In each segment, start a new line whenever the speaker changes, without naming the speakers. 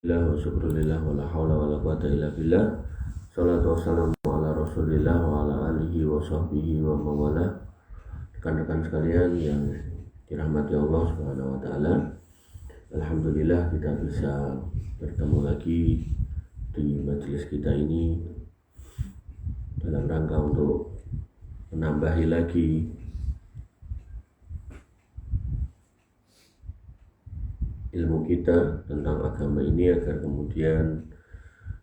Alhamdulillah wa syukurillah wa la hawla wa la quwata illa billah. Salatu wassalamu ala rasulillah wa ala alihi wa sahbihi wa mawala. Rekan-rekan sekalian yang dirahmati Allah subhanahu wa ta'ala, alhamdulillah kita bisa bertemu lagi di majelis kita ini dalam rangka untuk menambahi lagi ilmu kita tentang agama ini, agar kemudian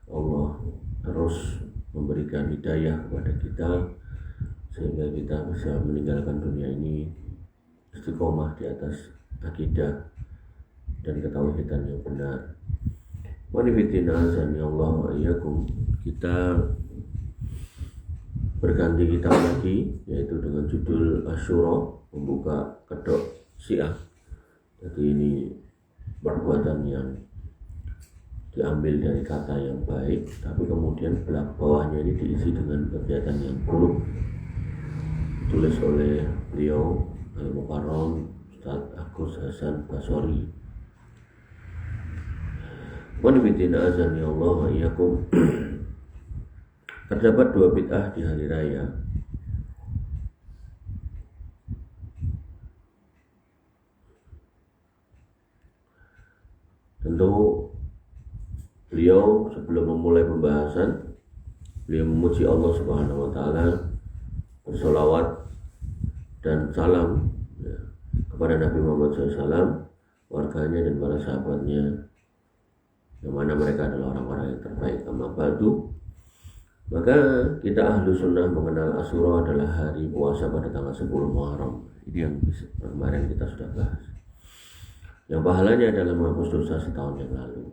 Allah terus memberikan hidayah kepada kita sehingga kita bisa meninggalkan dunia ini istiqomah di atas akidah dan ketauhidan yang benar. Wa nifidina azani Allah wa iyyakum. Kita berganti kitab lagi, yaitu dengan judul Asyura, membuka kedok Syiah. Jadi ini perbuatan yang diambil dari kata yang baik, tapi kemudian bawahnya ini diisi dengan kegiatan yang buruk. Ditulis oleh beliau Al-Mukarram Ustaz Agus Hasan Basori. Wa nifidina azani Allah wa iyyakum. Terdapat dua bid'ah di hari raya. Tentu beliau sebelum memulai pembahasan, beliau memuji Allah Subhanahu wa ta'ala, bersolawat dan salam kepada Nabi Muhammad SAW, warganya dan para sahabatnya, yang mana mereka adalah orang-orang yang terbaik. Amma ba'du, maka kita ahlu sunnah mengenal Asyura adalah hari puasa pada tanggal 10 Muharram. Ini yang kemarin kita sudah bahas, yang pahalanya adalah menghapus dosa setahun yang lalu,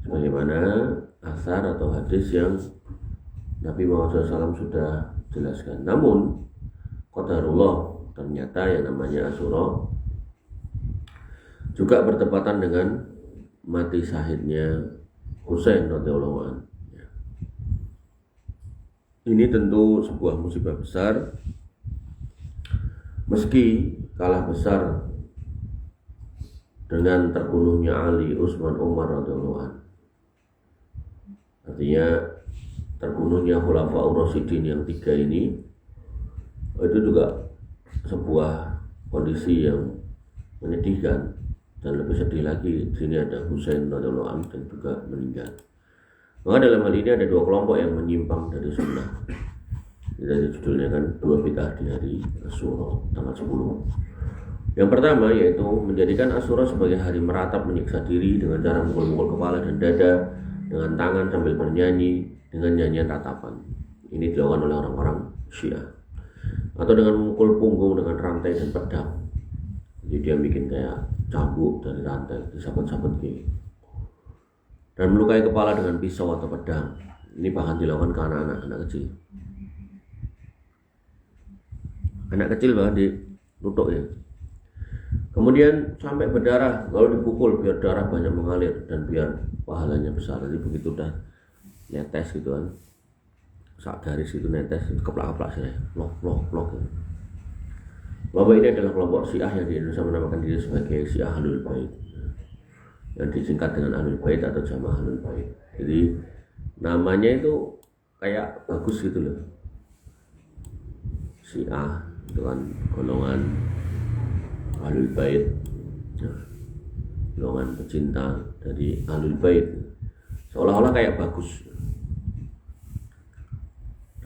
sebagaimana asar atau hadis yang Nabi Muhammad SAW sudah jelaskan. Namun qadarullah, ternyata yang namanya Asyura juga bertepatan dengan mati syahidnya Husain radhiyallahu anhu. Ini tentu sebuah musibah besar, meski kalah besar dengan terbunuhnya Ali, Utsman, Umar radhiyallahu anhu. Artinya terbunuhnya Khulafaur Rasyidin yang tiga ini, itu juga sebuah kondisi yang menyedihkan. Dan lebih sedih lagi, di sini ada Husain radhiyallahu anhu dan juga meninggal. Maka dalam hal ini ada dua kelompok yang menyimpang dari sunnah. Jadi judulnya kan dua bid'ah di hari Asyura tanggal 10. Yang pertama yaitu menjadikan Asyura sebagai hari meratap menyiksa diri dengan cara mukul-mukul kepala dan dada dengan tangan sambil bernyanyi dengan nyanyian ratapan. Ini dilakukan oleh orang-orang Syiah. Atau dengan memukul punggung dengan rantai dan pedang. Jadi dia bikin kayak cambuk dari rantai, disabet-sabet gitu. Dan melukai kepala dengan pisau atau pedang. Ini bahkan dilakukan ke anak kecil. Anak kecil bahkan ditutuk ya. Kemudian sampai berdarah, lalu dipukul biar darah banyak mengalir dan biar pahalanya besar. Jadi begitu udah netes gitu kan, sak garis itu netes, keplak-keplak sih, lok gitu. Kelompok ini adalah kelompok Syiah yang di Indonesia menamakan diri sebagai Syiah Ahlul Bait, yang disingkat dengan Ahlul Bait atau Jamaah Ahlul Bait. Jadi namanya itu kayak bagus gitu loh. Syiah itu kan golongan Ahlul Bait, golongan pecinta dari Ahlul Bait, seolah-olah kayak bagus.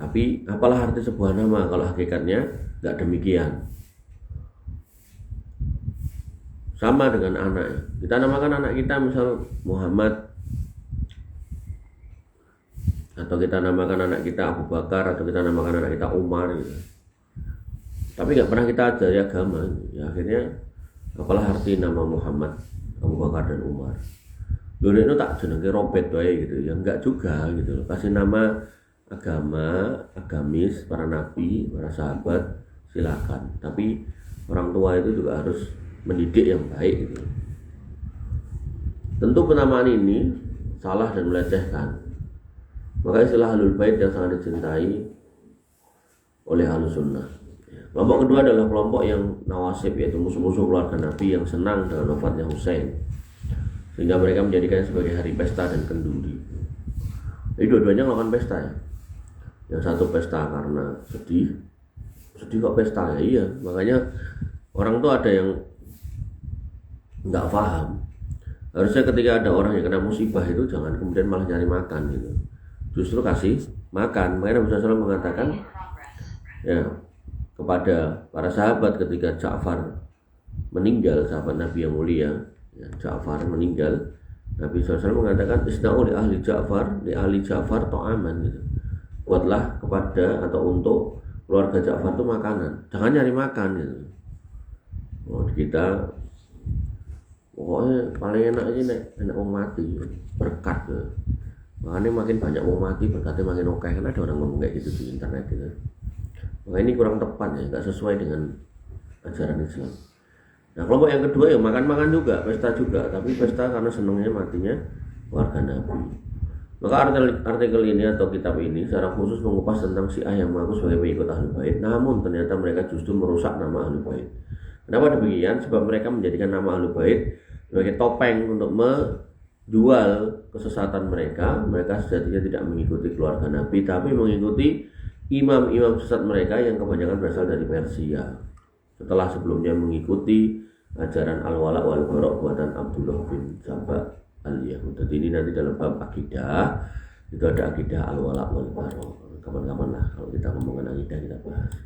Tapi apalah arti sebuah nama kalau hakikatnya nggak demikian. Sama dengan anak. Kita namakan anak kita misal Muhammad, atau kita namakan anak kita Abu Bakar, atau kita namakan anak kita Umar gitu. Tapi nggak pernah kita ajari agama. Ya akhirnya apalah arti nama Muhammad, Abu Bakar dan Umar. Dulu itu tak jenenge robet wae gitu. Ya enggak juga gitu. Kasih nama agama, agamis, para nabi, para sahabat, silakan. Tapi orang tua itu juga harus mendidik yang baik gitu. Tentu penamaan ini salah dan melecehkan. Maka istilah Ahlul Bait yang sangat dicintai oleh Ahlus Sunnah. Kelompok kedua adalah kelompok yang nawasib, yaitu musuh-musuh keluarga Nabi yang senang dengan wafatnya Husain. sehingga mereka menjadikannya sebagai hari pesta dan kenduri. Jadi dua-duanya melakukan pesta ya. Yang satu pesta karena sedih kok pesta ya, iya. Makanya orang tuh ada yang nggak paham. Harusnya ketika ada orang yang kena musibah itu jangan kemudian malah nyari makan gitu. Justru kasih makan. Makanya Nabi SAW mengatakan ya kepada para sahabat ketika Ja'far meninggal, sahabat Nabi yang mulia, ya, Ja'far meninggal, Nabi SAW mengatakan isna'u li ahli Ja'far ta'aman gitu. Buatlah kepada atau untuk keluarga Ja'far itu makanan, jangan nyari makan gitu. Kita pokoknya paling enak aja enak wong mati berkat gitu. Makanya makin banyak wong mati berkatnya makin oke, karena ada orang ngomong kayak gitu di internet gitu. Makanya ini kurang tepat ya, nggak sesuai dengan ajaran Islam. Nah kelompok yang kedua ya makan-makan juga, pesta juga, tapi pesta karena senangnya matinya warga Nabi. Maka artikel ini atau kitab ini secara khusus mengupas tentang Syiah yang mengaku sebagai pengikut Ahlul Bait, namun ternyata mereka justru merusak nama Ahlul Bait. Kenapa demikian? Sebab mereka menjadikan nama Ahlul Bait sebagai topeng untuk menjual kesesatan mereka. Mereka sejatinya tidak mengikuti keluarga Nabi, tapi mengikuti imam-imam sesat mereka yang kebanyakan berasal dari Persia. Setelah sebelumnya mengikuti ajaran al-wala wal bara buatan Abdullah bin Saba al-Yahud. Jadi ini nanti dalam bab akidah itu ada akidah al-wala wal bara. Kapan-kapan lah kalau kita ngomongin akidah kita bahas.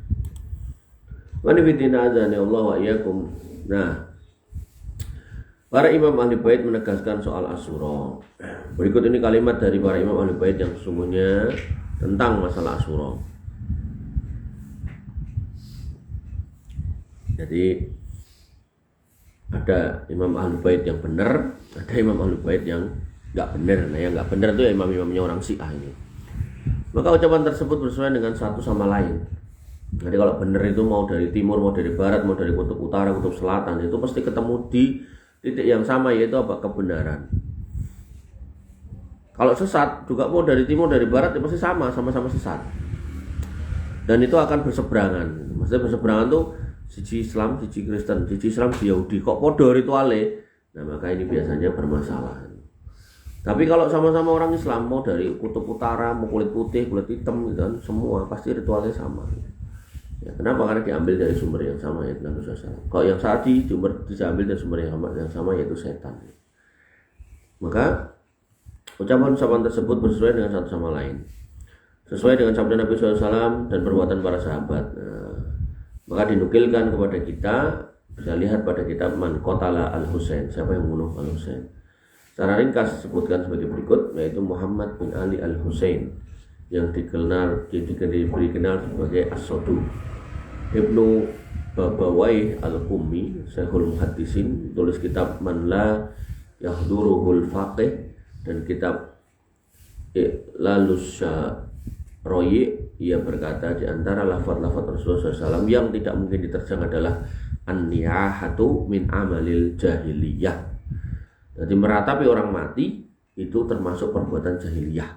Wanifidina azani Allah wa iyyakum. Nah, para imam ahli bait menegaskan soal Asyura. Berikut ini kalimat dari para imam ahli bait yang sesungguhnya tentang masalah Asyura. Jadi ada imam ahli bait yang benar, ada imam ahli bait yang nggak benar. Nah yang nggak benar itu ya imam-imamnya orang Syiah ini. Maka ucapan tersebut bersesuaian dengan satu sama lain. Jadi kalau benar itu mau dari timur, mau dari barat, mau dari kutub utara, kutub selatan, itu pasti ketemu di titik yang sama, yaitu apa? Kebenaran. Kalau sesat juga mau dari timur, dari barat, itu pasti sama-sama sesat. Dan itu akan berseberangan. Maksudnya berseberangan tuh siji Islam, siji Kristen, siji Islam, siji Yahudi. Kok podo rituale? Nah maka ini biasanya bermasalah. Tapi kalau sama-sama orang Islam, mau dari kutub utara, mau kulit putih, kulit hitam, gitu kan, semua pasti ritualnya sama. Ya, kenapa? Karena diambil dari sumber yang sama, yaitu Nabi SAW. Kalau yang saat diambil dari sumber yang sama, yaitu setan. Maka ucapan-ucapan tersebut bersesuaian dengan satu sama lain, sesuai dengan sabda Nabi SAW dan perbuatan para sahabat. Nah, maka dinukilkan kepada kita, bisa lihat pada kitab Man Qatala Al-Husain, siapa yang membunuh Al-Husain. Secara ringkas disebutkan sebagai berikut, yaitu Muhammad bin Ali Al-Husain yang diberi kenal sebagai As-Sodu. Ibnu Babawai Al-Qummi, Syekhul Muhaddisin, tulis kitab Man La Yahduruhul Faqih dan kitab Iqlalus Syaroi. Ia berkata di antara lafaz-lafaz Rasulullah SAW yang tidak mungkin diterjang adalah an-niyahatu min amalil jahiliyah. Jadi meratapi orang mati itu termasuk perbuatan jahiliyah.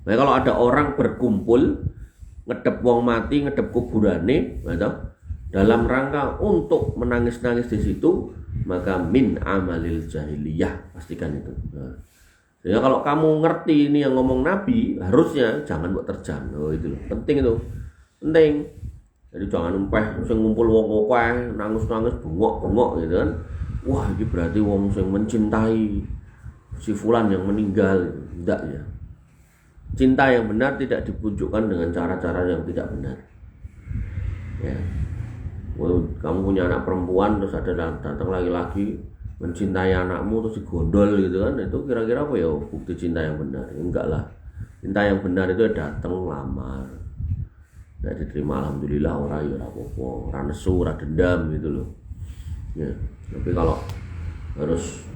Nah kalau ada orang berkumpul ngedep wong mati, ngedep kuburane, gitu, dalam rangka untuk menangis-nangis di situ, maka min amalil jahiliyah, pastikan itu. Nah, sehingga kalau kamu ngerti ini yang ngomong Nabi, harusnya jangan buat terjang. Oh itu loh, penting itu, penting. Jadi jangan umpeh, sing ngumpul wong akeh, nangis-nangis, bengok-bengok gitu kan. Wah, ini berarti wong sing mencintai si fulan yang meninggal, tidak ya. Cinta yang benar tidak ditunjukkan dengan cara-cara yang tidak benar. Ya. Kamu punya anak perempuan terus ada datang laki-laki mencintai anakmu terus digondol gitu kan, itu kira-kira apa ya bukti cinta yang benar? Enggak lah. Cinta yang benar itu datang lamar. Tidak diterima alhamdulillah ora ya ora apa-apa, ora nesu, ora dendam gitu loh. Ya, tapi kalau harus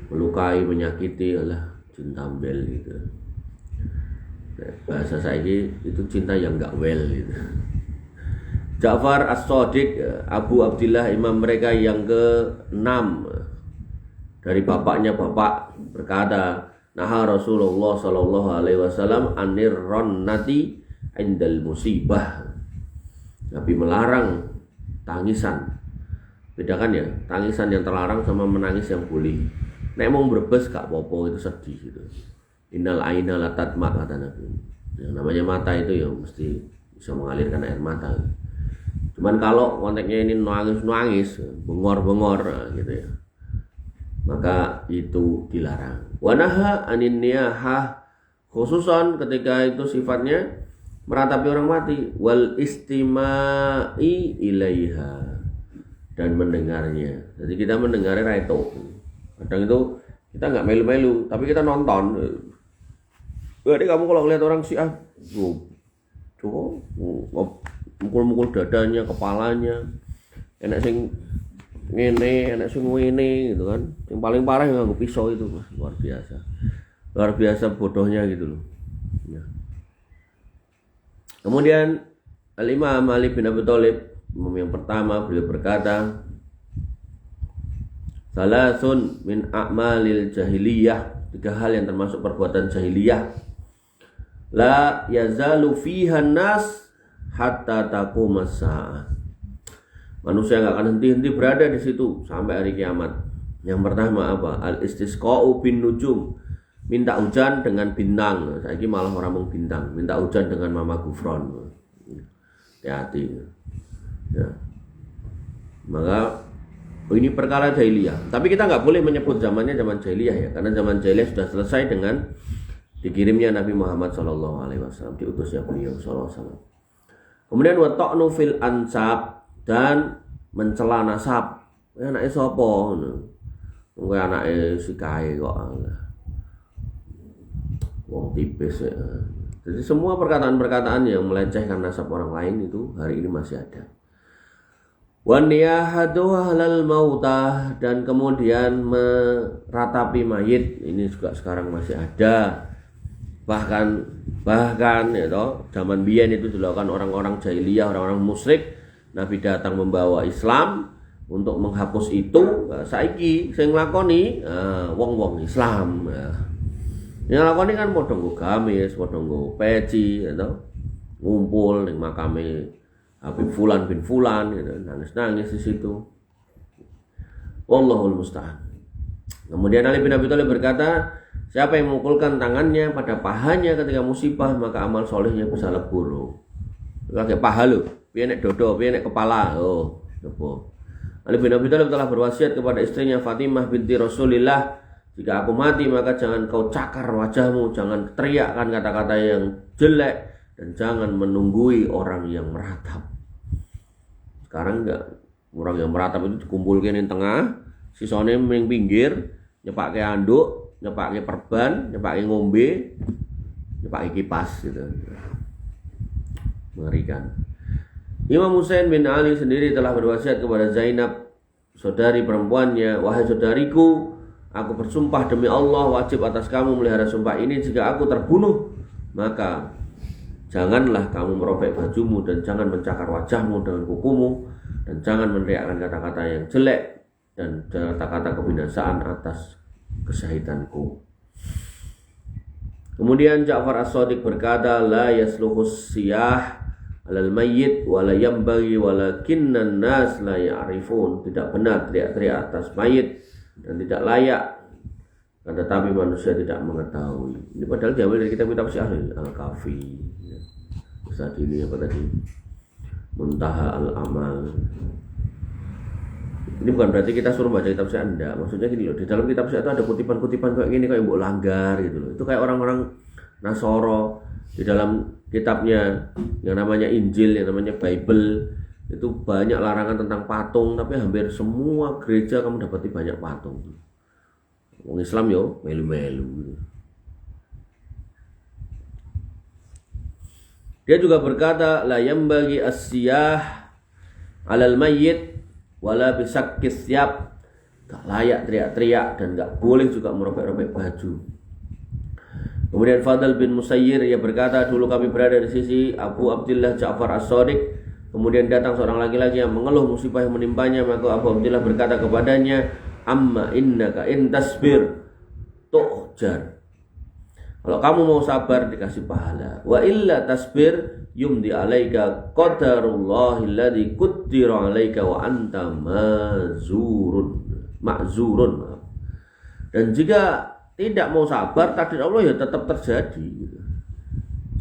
melukai, menyakiti, alah cinta bel gitu. Nah, bahasa saya itu cinta yang enggak well gitu. Ja'far As-Shadiq, Abu Abdillah, imam mereka yang ke-6 dari bapaknya bapak, berkata, Naha Rasulullah sallallahu alaihi wasallam anir ronnati indal musibah. Nabi melarang tangisan Bedakan ya, tangisan yang terlarang sama menangis yang boleh. Nek mau berbes gak apa-apa, itu sedih gitu. Innal aina la tatma kata Nabi. Yang namanya mata itu ya mesti bisa mengalirkan air mata. Cuman kalau konteksnya ini nangis-nangis, bengor-bengor gitu ya, maka itu dilarang. Wanaha anin niyahah, khususan ketika itu sifatnya meratapi orang mati, wal istimai ilaiha, dan mendengarnya. Jadi kita mendengarnya itu. Kadang itu kita nggak melu-melu, tapi kita nonton. Jadi kamu kalau lihat orang Syiah, coba mukul-mukul dadanya, kepalanya, enak sing ngene, enak sing ngene gitu kan. Yang paling parah yang nganggo pisau itu, luar biasa bodohnya gitu loh. Ya. Kemudian Al-Imam Ali bin Abi Thalib yang pertama beliau berkata, salasun min a'malil jahiliyah, 3 hal yang termasuk perbuatan jahiliyah, la yazalu fiha nas hatta taqumas saah. Manusia enggak akan henti-henti berada di situ sampai hari kiamat. Yang pertama apa? Al-istisqa'u bin nujum, minta hujan dengan bintang. Saiki malah orang mau bintang, minta hujan dengan mama gufron. Hati-hati. Ya. Maka ini perkara jahiliyah. Tapi kita nggak boleh menyebut zamannya zaman jahiliyah ya, karena zaman jahiliyah sudah selesai dengan dikirimnya Nabi Muhammad SAW, diutusnya beliau SAW. Kemudian wa ta'nu fil ansab, dan mencela nasab. Anake sapa ngono? Wong anake si kae kok. Wong tipis ya. Jadi semua perkataan-perkataan yang melecehkan nasab orang lain itu hari ini masih ada. Wan niyahatu halal mautah, dan kemudian meratapi mayit, ini juga sekarang masih ada. Bahkan ya toh, zaman biyen itu dilakukan orang-orang jahiliyah, orang-orang musyrik. Nabi datang membawa Islam untuk menghapus itu. Saiki sing nglakoni wong-wong Islam. Yang lakoni kan padha nggo gamis, padha nggo peci ya toh. Ngumpul ning makame Habib Fulan bin Fulan gitu, nangis-nangis di situ. Wallahul musta'an. Kemudian Ali bin Abi Thalib berkata, siapa yang memukulkan tangannya pada pahanya ketika musibah, maka amal solehnya bisa lebur. Kayak paha lho, piye nek dodo, piye nek kepala. Oh, apa? Ali bin Abi Thalib telah berwasiat kepada istrinya Fatimah binti Rasulillah, jika aku mati maka jangan kau cakar wajahmu, jangan teriakkan kata-kata yang jelek, dan jangan menunggui orang yang meratap. Sekarang enggak, orang yang meratap itu dikumpulkan di tengah, sisone ning pinggir, nyepake anduk, nyepake perban, nyepake ngombe, nyepake kipas gitu. Mengerikan. Imam Husain bin Ali sendiri telah berwasiat kepada Zainab, saudari perempuannya, wahai saudariku, aku bersumpah demi Allah, wajib atas kamu melihara sumpah ini, jika aku terbunuh maka janganlah kamu merobek bajumu, dan jangan mencakar wajahmu dengan kukumu, dan jangan meneriakkan kata-kata yang jelek dan kata-kata kebinasaan atas kesyahidanku. Kemudian Ja'far As-Shadiq berkata, la yasluhus siyah alal mayyit wala yambaghi walakinnan nas la ya'rifun. Tidak benar teriak-teriak atas mayit dan tidak layak, tetapi manusia tidak mengetahui. Ini padahal diambil dari kitab-kitab Syiah, Al-Kafi, Ustaz ini apa tadi, Muntaha Al-Amal. Ini bukan berarti kita suruh baca kitab Syiah, enggak. Maksudnya gini loh, di dalam kitab Syiah itu ada kutipan-kutipan kayak gini, kayak mbok langgar gitu loh. Itu kayak orang-orang Nasoro di dalam kitabnya yang namanya Injil, yang namanya Bible, itu banyak larangan tentang patung, tapi hampir semua gereja kamu dapati banyak patung. Wong Islam yo melu-melu. Dia juga berkata, la yambagi as-siyah alal mayyit wala bisakkis syab. Tak layak teriak-teriak dan enggak boleh juga merobek-robek baju. Kemudian Fadl bin Musayyir, ia berkata, dulu kami berada di sisi Abu Abdillah Ja'far As-Shadiq. Kemudian datang seorang laki-laki yang mengeluh musibah yang menimpanya, maka Abu Abdillah berkata kepadanya, amma innaka in tasbir tu'jar. Kalau kamu mau sabar dikasih pahala. Wa illa tasbir yumdi alaika qadarullah alladzi qaddara alaika wa anta ma'zurun. Dan jika tidak mau sabar, takdir Allah ya tetap terjadi gitu.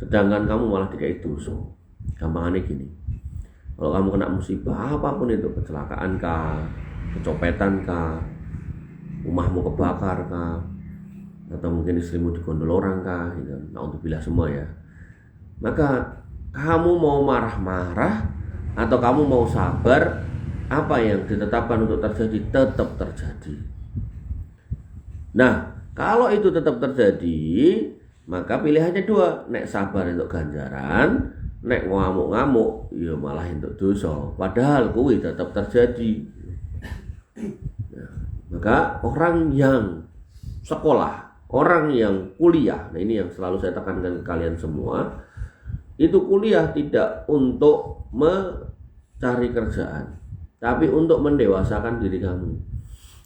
Sedangkan kamu malah dikai dosa. Gampangannya gini. Kalau kamu kena musibah apapun itu, kecelakaan kah, kecopetan kah, rumahmu kebakar kah, atau mungkin istrimu digondol orang kah, gitu. Na'udzubillah semua ya. Maka kamu mau marah-marah atau kamu mau sabar, apa yang ditetapkan untuk terjadi tetap terjadi. Nah, kalau itu tetap terjadi, maka pilihannya dua. Nek sabar untuk ganjaran, nek ngamuk-ngamuk ya malah untuk dosa. Padahal kuwi tetap terjadi. Nah, maka orang yang sekolah, orang yang kuliah, nah ini yang selalu saya tekankan ke kalian semua, itu kuliah tidak untuk mencari kerjaan, tapi untuk mendewasakan diri kamu.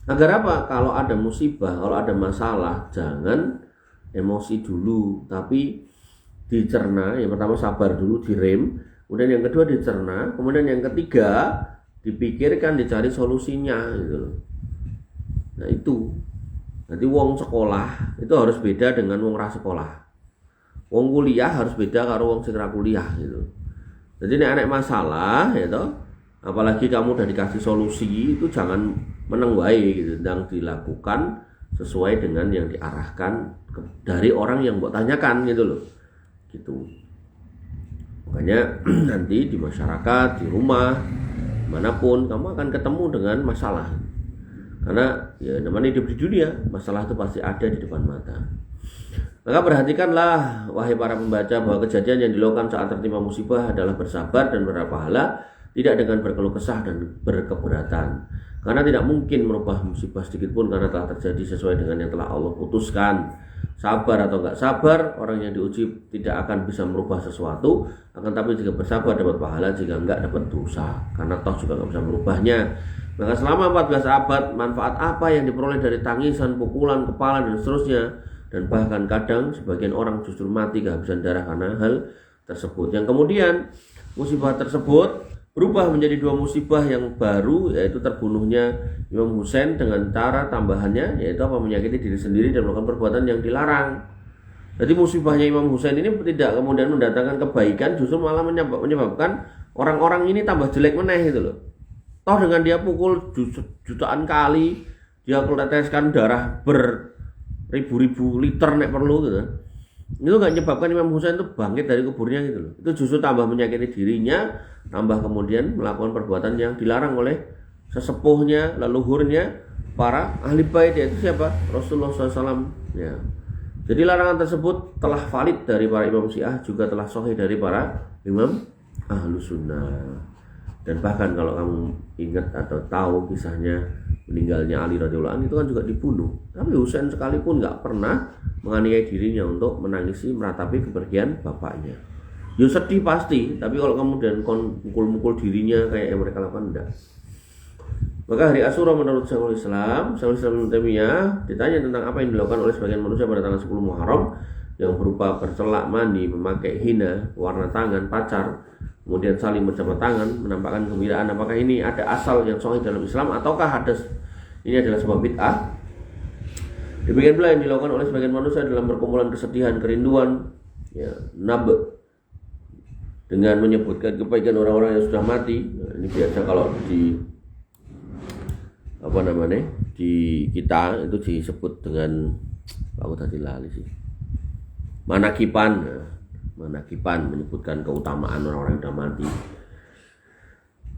Agar apa? Kalau ada musibah, kalau ada masalah, jangan emosi dulu, tapi dicerna. Yang pertama sabar dulu, direm, kemudian yang kedua dicerna, kemudian yang ketiga dipikirkan, dicari solusinya gitu loh. Nah itu. Nanti wong sekolah itu harus beda dengan wong ra sekolah. Wong kuliah harus beda karo wong sing ra kuliah gitu. Jadi nek masalah ya toh, apalagi kamu udah dikasih solusi, itu jangan meneng wae gitu, dan dilakukan sesuai dengan yang diarahkan dari orang yang mbok tanyakan gitu loh. Gitu. Makanya nanti di masyarakat, di rumah, manapun kamu akan ketemu dengan masalah. Karena ya namanya hidup di dunia, masalah itu pasti ada di depan mata. Maka perhatikanlah wahai para pembaca bahwa kejadian yang dilakukan saat tertimpa musibah adalah bersabar dan berharap pahala, tidak dengan berkeluh kesah dan berkeberatan. Karena tidak mungkin merubah musibah sedikit pun karena telah terjadi sesuai dengan yang telah Allah putuskan. Sabar atau enggak sabar, orang yang diuji tidak akan bisa merubah sesuatu, akan tapi jika bersabar dapat pahala, jika enggak dapat dosa. Karena toh juga enggak bisa merubahnya. Maka selama 14 abad, manfaat apa yang diperoleh dari tangisan, pukulan kepala dan seterusnya, dan bahkan kadang sebagian orang justru mati kehabisan darah karena hal tersebut. Yang kemudian musibah tersebut berubah menjadi dua musibah yang baru, yaitu terbunuhnya Imam Husain dengan cara tambahannya, yaitu apa, menyakiti diri sendiri dan melakukan perbuatan yang dilarang. Jadi musibahnya Imam Husain ini tidak kemudian mendatangkan kebaikan, justru malah menyebabkan orang-orang ini tambah jelek meneh gitu loh. Toh dengan dia pukul jutaan kali, dia keleteskan darah beribu-ribu liter nek perlu gitu. Itu gak menyebabkan Imam Husain itu bangkit dari kuburnya gitu loh. Itu justru tambah menyakiti dirinya, tambah kemudian melakukan perbuatan yang dilarang oleh sesepuhnya, leluhurnya, para ahli bait, yaitu siapa? Rasulullah SAW. Ya. Jadi larangan tersebut telah valid dari para imam Syiah, juga telah sahih dari para imam Ahlus Sunnah. Dan bahkan kalau kamu ingat atau tahu kisahnya meninggalnya Ali radhiyallahu anhu, itu kan juga dibunuh. Tapi Husain sekalipun nggak pernah menganiaya dirinya untuk menangisi meratapi kepergian bapaknya. Ya sedih pasti, tapi kalau kemudian mukul-mukul dirinya kayak yang mereka lakukan, enggak. Maka hari Asyura menurut Syekhul Islam Ibnu Taimiyah ditanya tentang apa yang dilakukan oleh sebagian manusia pada tanggal 10 Muharram yang berupa bercelak mandi, memakai hina, warna tangan, pacar, kemudian saling berjabat tangan, menampakkan kegembiraan. Apakah ini ada asal yang sahih dalam Islam ataukah ini adalah sebuah bid'ah? Demikian pula yang dilakukan oleh sebagian manusia dalam perkumpulan kesedihan, kerinduan, ya, dengan menyebutkan kebaikan orang-orang yang sudah mati. Nah, ini biasa kalau di di kita itu disebut dengan aku tadi lali sih, manakipan. Manakipan menyebutkan keutamaan orang-orang yang sudah mati.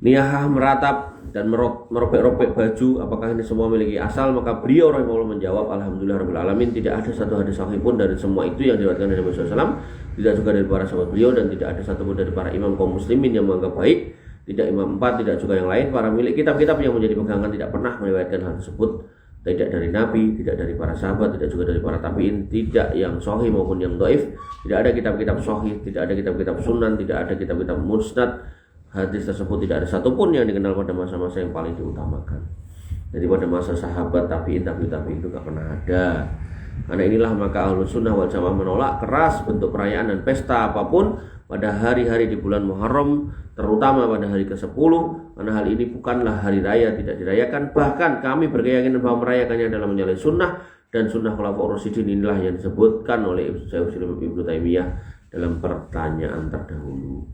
Niyahah, meratap dan merobek-robek baju, apakah ini semua memiliki asal? Maka beliau rahimahullah menjawab, alhamdulillahirabbil alamin, tidak ada satu hadis sahih pun dari semua itu yang diriwayatkan dari Nabi SAW, tidak juga dari para sahabat beliau, dan tidak ada satu pun dari para imam kaum muslimin yang menganggap baik, tidak imam 4, tidak juga yang lain para milik kitab-kitab yang menjadi pegangan tidak pernah meriwayatkan hal tersebut, tidak dari Nabi, tidak dari para sahabat, tidak juga dari para tabi'in, tidak yang sahih maupun yang dhaif. Tidak ada kitab-kitab sahih, tidak ada kitab-kitab sunan, tidak ada kitab-kitab musnad. Hadis tersebut tidak ada satupun yang dikenal pada masa-masa yang paling diutamakan. Jadi pada masa sahabat, tabi'in itu gak pernah ada. Karena inilah maka Ahlus Sunnah wal Jamaah menolak keras bentuk perayaan dan pesta apapun pada hari-hari di bulan Muharram, terutama pada hari ke-10, karena hal ini bukanlah hari raya, tidak dirayakan. Bahkan kami berkeyakinan bahwa merayakannya adalah menyalahi sunnah, dan sunnah Khulafaur Rasyidin inilah yang disebutkan oleh Syekhul Islam Ibnu Taimiyah dalam pertanyaan terdahulu.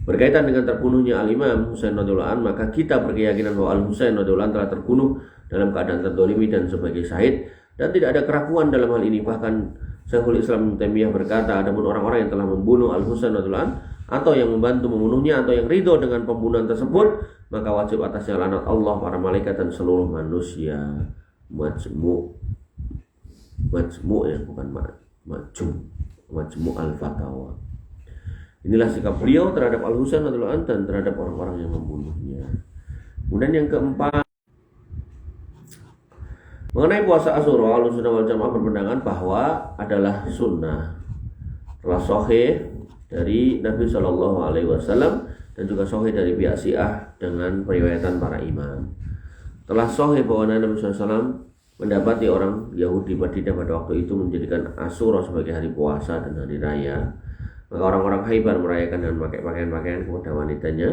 Berkaitan dengan terbunuhnya Al-Imam Husain radhiyallahu anhu, maka kita berkeyakinan bahwa Al-Husain radhiyallahu anhu telah terbunuh dalam keadaan terzalimi dan sebagai syahid, dan tidak ada keraguan dalam hal ini. Bahkan Syekhul Islam Ibnu Taimiyah berkata, adapun orang-orang yang telah membunuh Al-Husain radhiyallahu anhu atau yang membantu membunuhnya atau yang ridho dengan pembunuhan tersebut, maka wajib atasnya laknat Allah, para malaikat dan seluruh manusia. Majmu' ya, bukan Majmu' Al-Fatawa. Inilah sikap beliau terhadap Al-Husain radhiyallahu anhu dan terhadap orang-orang yang membunuhnya. Kemudian yang keempat, mengenai puasa Asyura, Ahlus Sunnah wal Jamaah berpandangan bahwa adalah sunnah, telah sahih dari Nabi Shallallahu Alaihi Wasallam dan juga sahih dari pihak Syiah dengan periwayatan para imam. Telah sahih bahwa Nabi SAW mendapati orang Yahudi Madinah pada waktu itu menjadikan Asyura sebagai hari puasa dan hari raya. Maka orang-orang Khaybar merayakan dengan memakai pakaian-pakaian kepada wanitanya.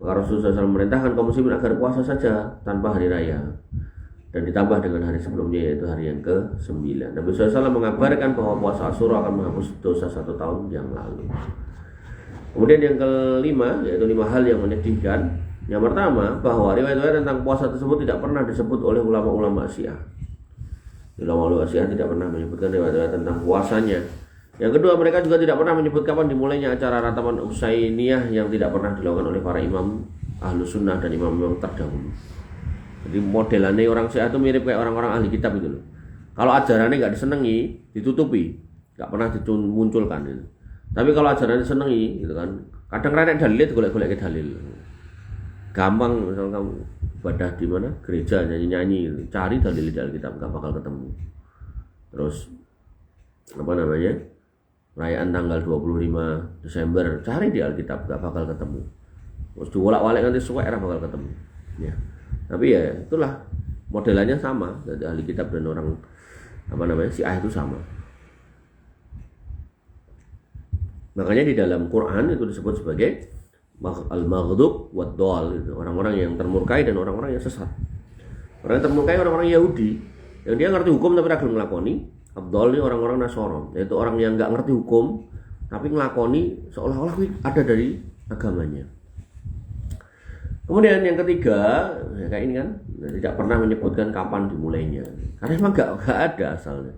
Maka Rasulullah SAW memerintahkan kaum muslimin agar puasa saja tanpa hari raya, dan ditambah dengan hari sebelumnya, yaitu hari yang ke-9. Nabi SAW mengabarkan bahwa puasa Asyura akan menghapus dosa 1 tahun yang lalu. Kemudian yang kelima, yaitu 5 hal yang menyedihkan. Yang pertama, bahwa riwayat-riwayat tentang puasa tersebut tidak pernah disebut oleh ulama-ulama Syiah. Ulama-ulama Syiah tidak pernah menyebutkan riwayat-riwayat tentang puasanya. Yang kedua, mereka juga tidak pernah menyebut kapan dimulainya acara ratapan Husainiyah yang tidak pernah dilakukan oleh para imam Ahlus Sunnah dan imam-imam terdahulu. Jadi modelannya orang Syiah itu mirip kayak orang-orang ahli kitab itu loh. Kalau ajarannya nggak disenangi, ditutupi, nggak pernah dimunculkan gitu. Tapi kalau ajarannya disenangi, gitu kan, kadang renek dalil itu golek-golek ke dalil. Gampang, misalnya kamu ibadah di mana, gereja nyanyi-nyanyi, gitu. Cari dalil di Alkitab nggak bakal ketemu. Terus apa namanya, perayaan tanggal 25 Desember, cari di Alkitab nggak bakal ketemu. Terus diwolak-walik nanti suwek bakal ketemu. Ya. Tapi ya itulah modelannya sama, dari ahli kitab dan orang apa namanya Syiah itu sama. Makanya di dalam Quran itu disebut sebagai al-maghdub wad-dhal, itu orang-orang yang termurkai dan orang-orang yang sesat. Orang yang termurkai orang-orang Yahudi yang dia ngerti hukum tapi ragu ngelakoni. Abdol ini orang-orang Nasoro, yaitu orang yang nggak ngerti hukum tapi ngelakoni seolah-olah ada dari agamanya. Kemudian yang ketiga, ya kayak ini kan, tidak pernah menyebutkan kapan dimulainya, karena memang gak ada asalnya.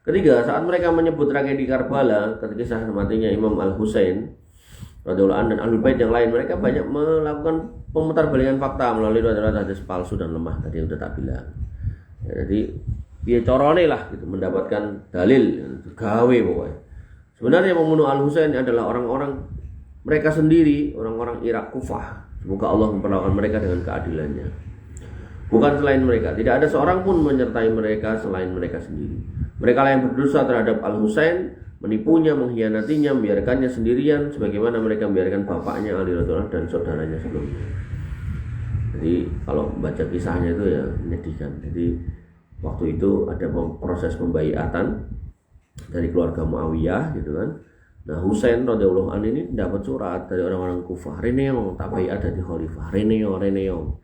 Ketiga, saat mereka menyebut tragedi Karbala ketika kisah matinya Imam Al-Husain radhiyallahu anhu dan Ahlul Bait yang lain, mereka banyak melakukan pemutarbalikan fakta melalui riwayat-riwayat hadis palsu dan lemah tadi yang sudah tak bilang. Ya, jadi dia corone lah gitu, mendapatkan dalil gawe pokoknya. Sebenarnya pembunuh Al-Husain adalah orang-orang mereka sendiri, orang-orang Irak Kufah. Semoga Allah memperlakukan mereka dengan keadilannya. Bukan selain mereka, tidak ada seorang pun menyertai mereka selain mereka sendiri. Mereka lah yang berdosa terhadap Al-Husain, menipunya, mengkhianatinya, membiarkannya sendirian, sebagaimana mereka membiarkan bapaknya Ali radhiyallahu dan saudaranya sebelumnya. Jadi kalau membaca kisahnya itu ya menyedihkan. Jadi waktu itu ada proses pembaiatan dari keluarga Muawiyah gitu kan. Nah, Husain radhiyallahu anhu ini dapat surat dari orang-orang Kufah, "Reneo, tak baiat jadi khalifah. Reneo."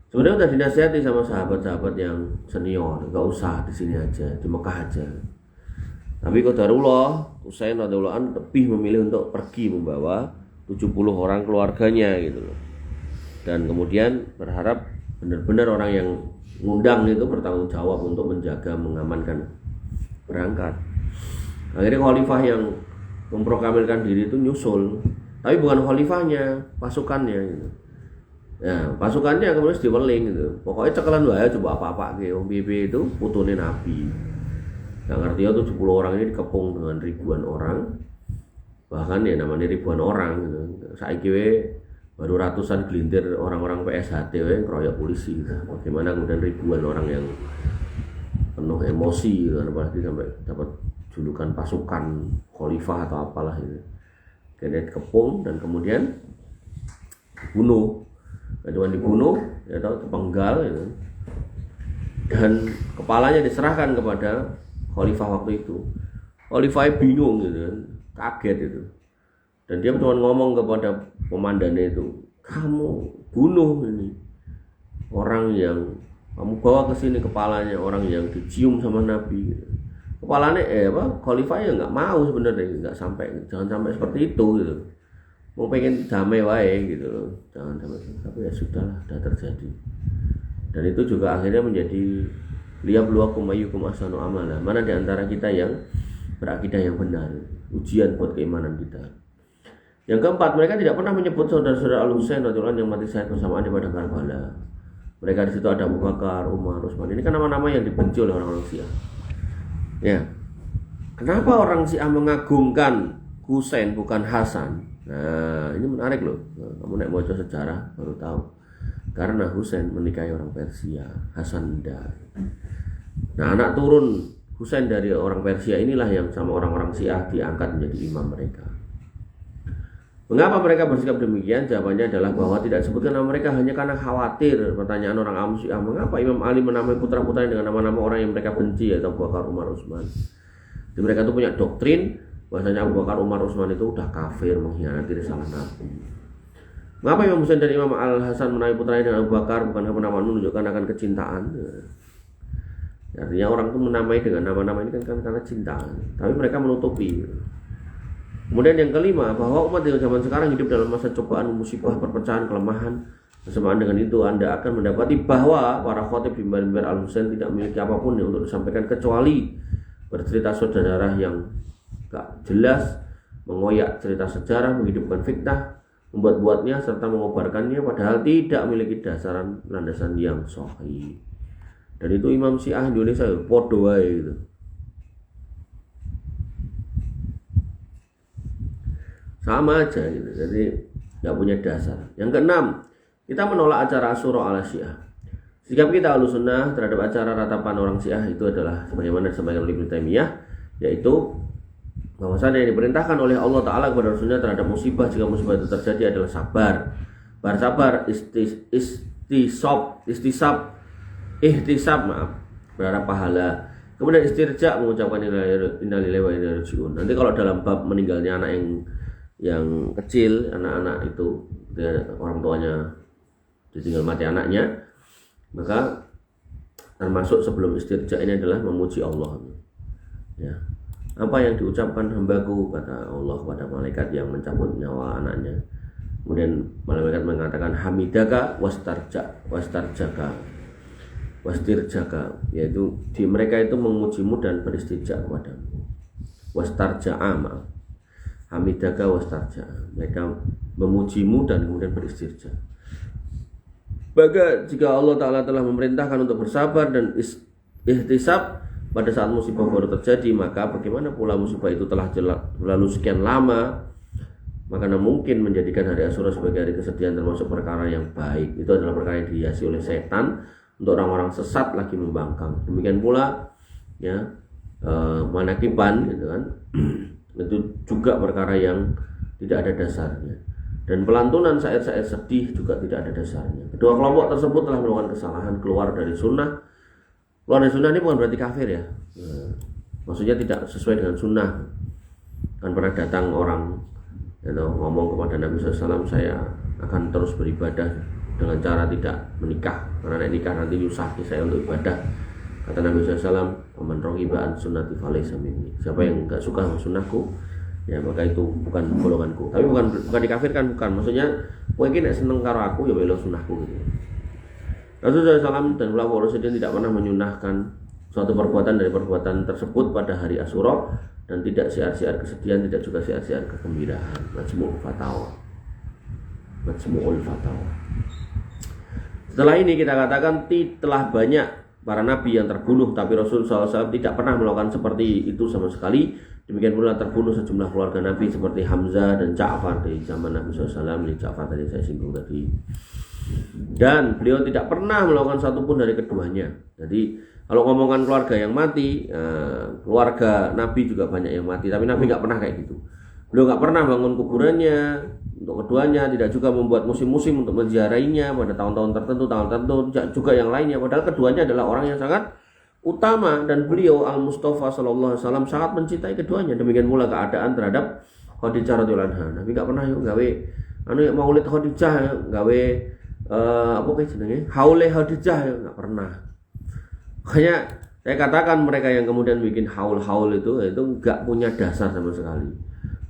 Sebenarnya udah dinasihati sama sahabat-sahabat yang senior, enggak usah di sini aja, di Mekah aja. Tapi qadarullah, Husain radhiyallahu anhu lebih memilih untuk pergi membawa 70 orang keluarganya gitu loh. Dan kemudian berharap benar-benar orang yang ngundang itu bertanggung jawab untuk menjaga, mengamankan berangkat. Akhirnya khalifah yang memproklamirkan diri itu nyusul, tapi bukan khalifahnya, pasukannya gitu. Ya, pasukannya kemudian diweling gitu. Pokoknya cekelan wae coba apa-apa ke wong BB itu putune Nabi. Yang artinya 70 orang ini dikepung dengan ribuan orang. Bahkan ya namanya ribuan orang gitu. Saiki baru ratusan gelintir orang-orang PSHT ngeroyok polisi gitu. Bagaimana kemudian ribuan orang yang penuh emosi gitu, apalagi sampai dapat julukan pasukan khalifah atau apalah itu. Kemudian dikepung dan kemudian dibunuh. Cuma dibunuh, ya tahu, dipenggal gitu. Dan kepalanya diserahkan kepada khalifah waktu itu. Khalifah bingung gitu kan, kaget itu. Dan dia cuma ngomong kepada komandannya itu, kamu bunuh ini orang yang kamu bawa ke sini kepalanya, orang yang dicium sama Nabi. Kepalanya khalifah ya nggak mau sebenarnya, nggak sampai, jangan sampai seperti itu gitu. Mau pengen damai wae gitu loh, jangan sampai, tapi ya sudahlah, sudah terjadi. Dan itu juga akhirnya menjadi liyabluwakum ayyukum ahsanu amala, mana di antara kita yang berakidah yang benar, ujian buat keimanan kita. Yang keempat, mereka tidak pernah menyebut saudara-saudara Al-Husain radhiyallahu anhu yang mati syahid bersamaan di padang Karbala. Mereka di situ ada Abu Bakar, Umar, Utsman. Ini kan nama-nama yang dibenci oleh orang-orang Syiah. Ya. Kenapa orang Syiah mengagungkan Husain bukan Hasan? Nah, ini menarik loh. Kamu naik baca sejarah baru tahu. Karena Husain menikahi orang Persia, Hasan enggak. Nah, anak turun Husain dari orang Persia inilah yang sama orang-orang Syiah diangkat menjadi imam mereka. Mengapa mereka bersikap demikian? Jawabannya adalah bahwa tidak disebutkan nama mereka hanya karena khawatir. Pertanyaan orang awam Syiah, mengapa Imam Ali menamai putra-putranya dengan nama-nama orang yang mereka benci, yaitu Abu Bakar, Umar, Utsman? Jadi mereka itu punya doktrin bahwasanya Abu Bakar, Umar, Utsman itu udah kafir, mengkhianati risalah Nabi. Mengapa Imam Husain dan Imam Al-Hasan menamai putranya dengan Abu Bakar? Bukankah penamaan menunjukkan akan kecintaan? Artinya orang itu menamai dengan nama-nama ini kan karena cinta, tapi mereka menutupi. Kemudian yang kelima, bahwa umat di zaman sekarang hidup dalam masa cobaan, musibah, perpecahan, kelemahan. Bersamaan dengan itu, Anda akan mendapati bahwa para khatib di mimbar Al-Husain tidak memiliki apapun yang untuk disampaikan kecuali bercerita saudara yang gak jelas, mengoyak cerita sejarah, menghidupkan fitnah, membuat-buatnya serta mengobarkannya, padahal tidak memiliki dasaran landasan yang sahih. Dan itu Imam Syiah Indonesia podo wae gitu. Sama aja gitu. Jadi nggak punya dasar. Yang keenam, kita menolak acara Asyura ala Syiah. Sikap kita Ahlussunnah terhadap acara ratapan orang Syiah itu adalah sebagaimana disampaikan oleh Ibnu Taimiyah, yaitu bahwasanya yang diperintahkan oleh Allah Ta'ala kepada Rasulnya terhadap musibah, jika musibah itu terjadi, adalah sabar. Bersabar, ihtisab, berharap pahala. Kemudian istirja, mengucapkan innalillahi wa inna ilaihi raji'un. Nanti kalau dalam bab meninggalnya anak yang kecil, anak-anak itu orang tuanya ditinggal mati anaknya, maka termasuk sebelum istirja ini adalah memuji Allah. Ya. Apa yang diucapkan hambaku, kata Allah kepada malaikat yang mencabut nyawa anaknya. Kemudian malaikat mengatakan hamidaka wastirjaka, yaitu di mereka itu memujimu dan beristirja kepadamu. Wastarja'a, hamidaka wastarja'a, mereka memujimu dan kemudian beristirja. Maka jika Allah Ta'ala telah memerintahkan untuk bersabar dan ihtisab pada saat musibah baru terjadi, maka bagaimana pula musibah itu telah berlalu sekian lama, maka mungkin menjadikan hari Asyura sebagai hari kesedihan termasuk perkara yang baik. Itu adalah perkara yang dihiasi oleh setan untuk orang-orang sesat lagi membangkang. Demikian pula ya manakiban gitu kan. Itu juga perkara yang tidak ada dasarnya. Dan pelantunan syair-syair sedih juga tidak ada dasarnya. Kedua kelompok tersebut telah melakukan kesalahan, keluar dari sunnah. Keluar dari sunnah ini bukan berarti kafir ya. Maksudnya tidak sesuai dengan sunnah. Kan pernah datang orang ngomong kepada Nabi SAW, saya akan terus beribadah dengan cara tidak menikah, karena nikah nanti nyusahi saya untuk ibadah. Kata Nabi SAW, "Man raghiba an sunnati falaysa minni." Siapa yang enggak suka sama sunnahku, ya maka itu bukan golonganku. Tapi bukan dikafirkan, bukan. Maksudnya, kowe iki nek seneng karo aku ya melu sunnahku gitu. Rasulullah SAW dan ulama Rasulullah tidak pernah menyunahkan suatu perbuatan dari perbuatan tersebut pada hari Asyura, dan tidak syiar-syiar kesedihan, tidak juga syiar-syiar kegembiraan. Majmu'ul Fatawa. Setelah ini kita katakan telah banyak para nabi yang terbunuh, tapi Rasul SAW tidak pernah melakukan seperti itu sama sekali. Demikian pula terbunuh sejumlah keluarga nabi seperti Hamzah dan Ja'far di zaman Nabi SAW. Ini Ja'far tadi saya singgung tadi. Dan beliau tidak pernah melakukan satupun dari keduanya. Jadi kalau ngomongkan keluarga yang mati, keluarga Nabi juga banyak yang mati, tapi Nabi nggak pernah kayak gitu. Beliau nggak pernah bangun kuburannya untuk keduanya, tidak juga membuat musim-musim untuk menziarahinya pada tahun-tahun tertentu, tanggal tertentu, tidak juga yang lainnya. Padahal keduanya adalah orang yang sangat utama dan beliau Al-Mustafa sallallahu alaihi wasallam sangat mencintai keduanya. Demikian pula keadaan terhadap Khadijah radhiyallahu anha. Nabi enggak pernah yuk gawe maulid Khadijah, gawe apa kayak jenenge? Haule Khadijah enggak pernah. Makanya saya katakan mereka yang kemudian bikin haul-haul itu enggak punya dasar sama sekali.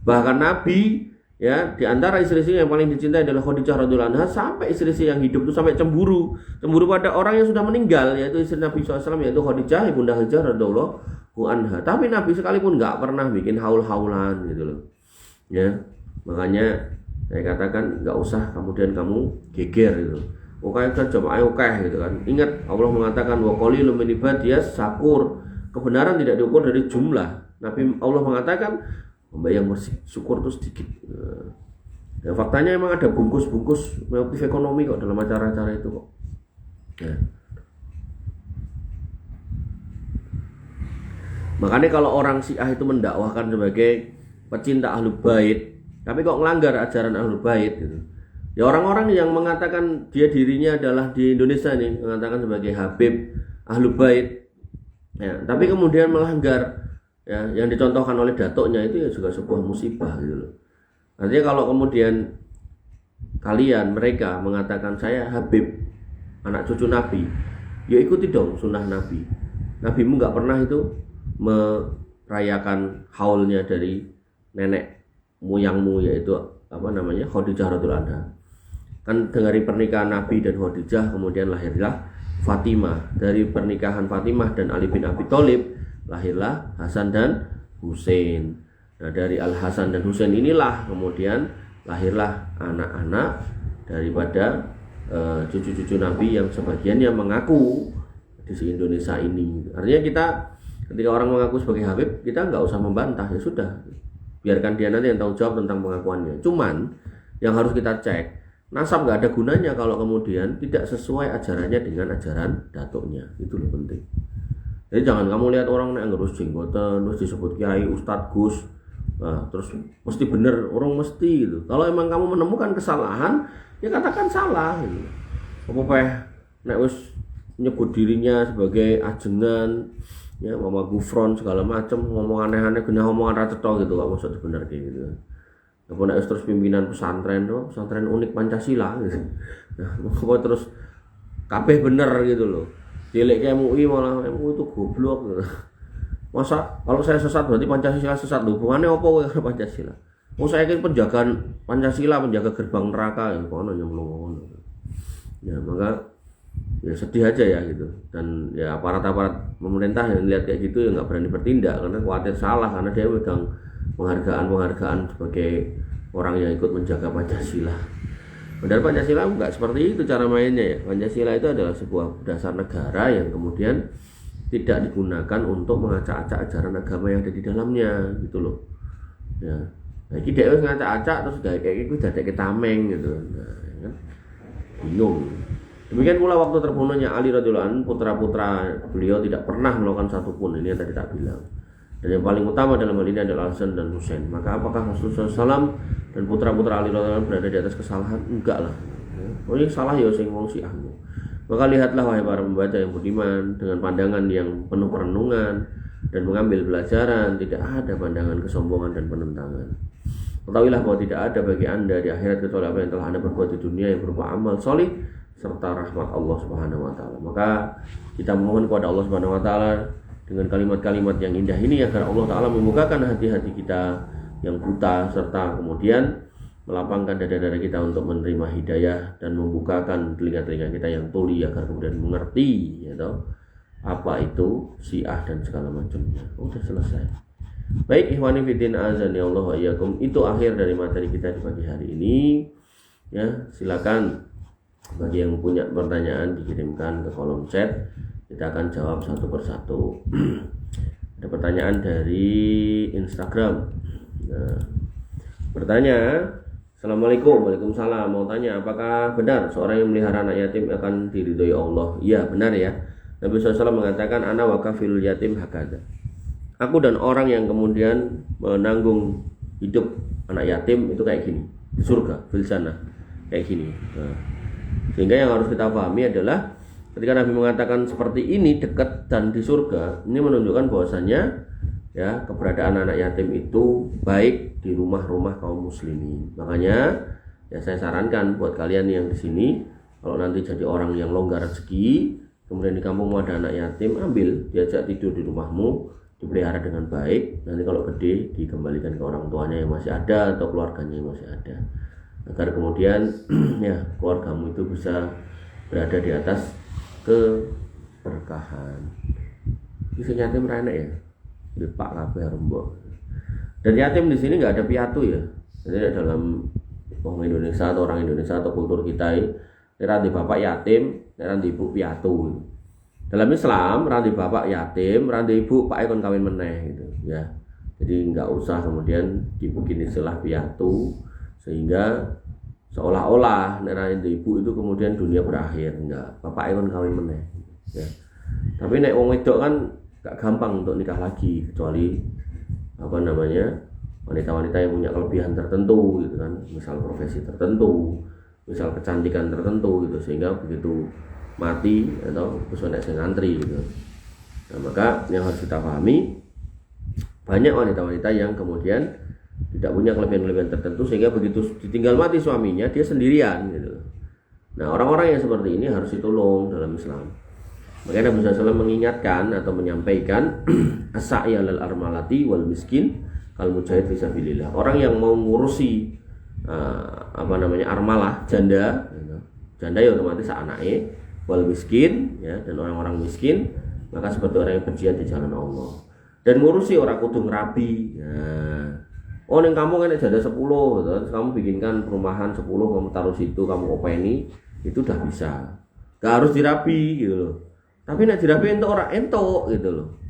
Bahkan Nabi ya, di antara istri-istri yang paling dicintai adalah Khadijah radhiyallahu anha, sampai istri-istri yang hidup itu sampai cemburu pada orang yang sudah meninggal, yaitu istri Nabi SAW, yaitu Khadijah ibunda Khadijah radhiyallahu anha. Tapi Nabi sekalipun nggak pernah bikin haul-haulan gitu loh. Ya, makanya saya katakan nggak usah kemudian kamu geger gitu. Oke kan coba ayo gitu kan. Ingat Allah mengatakan wa qalilum min ibadiyas syakur. Kebenaran tidak diukur dari jumlah. Nabi Allah mengatakan hamba yang bersyukur itu sedikit. Ya, faktanya emang ada bungkus-bungkus motif ekonomi kok dalam acara-acara itu kok. Ya. Makanya kalau orang Syiah itu mendakwahkan sebagai pecinta Ahlul Bait, tapi kok ngelanggar ajaran Ahlul Bait gitu. Ya orang-orang yang mengatakan dirinya adalah di Indonesia nih mengatakan sebagai Habib Ahlul Bait, ya, tapi kemudian melanggar ya, yang dicontohkan oleh datuknya itu ya juga sebuah musibah gitu loh. Artinya kalau kemudian mereka mengatakan saya Habib, anak cucu Nabi, ya ikuti dong sunnah Nabi. Nabimu nggak pernah itu merayakan haulnya dari nenek moyangmu, yaitu Khadijah radhiyallahu anha. Kan dari pernikahan Nabi dan Khadijah kemudian lahirlah Fatimah. Dari pernikahan Fatimah dan Ali bin Abi Thalib lahirlah Hasan dan Husain. Nah, dari Al Hasan dan Husain inilah kemudian lahirlah anak-anak daripada cucu-cucu Nabi yang sebagiannya mengaku di Indonesia ini. Artinya kita ketika orang mengaku sebagai Habib, kita nggak usah membantah, ya sudah, biarkan dia nanti yang tahu jawab tentang pengakuannya. Cuman yang harus kita cek, nasab nggak ada gunanya kalau kemudian tidak sesuai ajarannya dengan ajaran datuknya. Itu loh penting. Jadi jangan kamu lihat orang yang ngurus jenggotan terus disebut kiai, ustadz, gus, nah, terus mesti bener, orang mesti gitu. Kalau emang kamu menemukan kesalahan, ya katakan salah gitu. Apa nek wis nyebut dirinya sebagai ajengan, ya mama gufron segala macam, ngomong aneh-aneh, guna omongan ra cetha gitu, gak maksud bener kayak gitu. Apa nek terus pimpinan pesantren unik Pancasila gitu. Nah, kok terus kabeh bener gitu loh. Dilek kayak MUI malah MUI itu goblok gitu. Masa kalau saya sesat berarti Pancasila sesat, hubungannya apa dengan Pancasila? Oh saya yakin penjagaan Pancasila, penjaga gerbang neraka yang kono nyemplung. Ya maka ya sedih aja ya gitu. Dan ya aparat-aparat pemerintah yang lihat kayak gitu ya nggak berani bertindak karena khawatir salah, karena dia megang penghargaan sebagai orang yang ikut menjaga Pancasila. Padahal Pancasila enggak seperti itu cara mainnya ya. Pancasila itu adalah sebuah dasar negara yang kemudian tidak digunakan untuk mengacak-acak ajaran agama yang ada di dalamnya gitu loh. Ya. Nah, iki dhek wis ngacak-acak terus kayak gitu dadekke tameng gitu. Nah, ya kan? Bingung. Demikian pula waktu terbunuhnya Ali radhiyallahu anhu, putra-putra beliau tidak pernah melakukan satupun, ini yang tadi tak bilang. Dan yang paling utama dalam hal ini adalah Hasan dan Husain. Maka apakah Rasulullah SAW dan putra-putra Ali radhiyallahu anhu berada di atas kesalahan? Enggak lah. Oh ini salah ya sing wong Syiahmu. Maka lihatlah wahai para pembaca yang budiman, dengan pandangan yang penuh perenungan dan mengambil pelajaran, tidak ada pandangan kesombongan dan penentangan. Ketahuilah bahwa tidak ada bagi anda di akhirat kecuali apa yang telah anda perbuat di dunia yang berupa amal solih serta rahmat Allah Subhanahu Wa Taala. Maka kita mohon kepada Allah Subhanahu Wa Taala dengan kalimat-kalimat yang indah ini agar Allah Ta'ala membukakan hati-hati kita yang buta serta kemudian melapangkan dada-dada kita untuk menerima hidayah dan membukakan telinga-telinga kita yang tuli agar kemudian mengerti apa itu Syiah dan segala macamnya. Udah selesai. Baik ikhwani fiddin azani Allah wa iyyakum, itu akhir dari materi kita di pagi hari ini. Ya, silakan bagi yang punya pertanyaan dikirimkan ke kolom chat. Kita akan jawab satu persatu. Ada pertanyaan dari Instagram. Nah, bertanya, Assalamualaikum. Waalaikumsalam. Mau tanya, apakah benar seorang yang melihara anak yatim akan diridhoi Allah? Iya, benar ya. Nabi SAW mengatakan, ana wa kafilul yatim hakada. Aku dan orang yang kemudian menanggung hidup anak yatim itu kayak gini di surga, fil jannah, kayak gini. Nah, sehingga yang harus kita pahami adalah ketika Nabi mengatakan seperti ini dekat dan di surga, ini menunjukkan bahwasanya ya keberadaan anak yatim itu baik di rumah-rumah kaum muslimin. Makanya ya saya sarankan buat kalian yang di sini, kalau nanti jadi orang yang longgar rezeki, kemudian di kampungmu ada anak yatim, ambil, diajak tidur di rumahmu, dipelihara dengan baik. Nanti kalau gede dikembalikan ke orang tuanya yang masih ada atau keluarganya yang masih ada, agar kemudian ya keluargamu itu bisa berada di atas keberkahan. Bisa yatim enak ya, di Pak kabeh rembok. Dan yatim di sini nggak ada piatu ya. Jadi dalam orang Indonesia atau orang Indonesia atau kultur kita ini, ranti bapak yatim, ranti ibu piatu. Dalam Islam ranti bapak yatim, ranti ibu pak ikon kawin meneh gitu ya. Jadi nggak usah kemudian dibikin istilah piatu sehingga seolah-olah ranti ibu itu kemudian dunia berakhir. Enggak, bapak ikon kawin meneh ya. Tapi nek wong wedok kan gak gampang untuk nikah lagi, kecuali wanita-wanita yang punya kelebihan tertentu gitu kan, misal profesi tertentu, misal kecantikan tertentu gitu, sehingga begitu mati atau kesuwen sing ngantri gitu. Nah, maka yang harus kita pahami, banyak wanita-wanita yang kemudian tidak punya kelebihan-kelebihan tertentu sehingga begitu ditinggal mati suaminya dia sendirian gitu. Nah, orang-orang yang seperti ini harus ditolong dalam Islam. Makanya Nabi SAW mengingatkan atau menyampaikan as-sa'i 'alal armalati wal miskin kal mujahid fi sabilillah. Orang yang mau ngurusi armalah, janda ya otomatis anaknya, wal miskin ya, dan orang-orang miskin, maka seperti orang yang berjihad di jalan Allah. Dan ngurusi orang kudu ngerabi. Oh ning kamu kan janda 10, terus kamu bikinkan perumahan 10, kamu taruh situ, kamu openi, itu udah bisa. Gak harus dirabi gitu loh. Tapi nek dirabi entuk ora entuk gitu loh.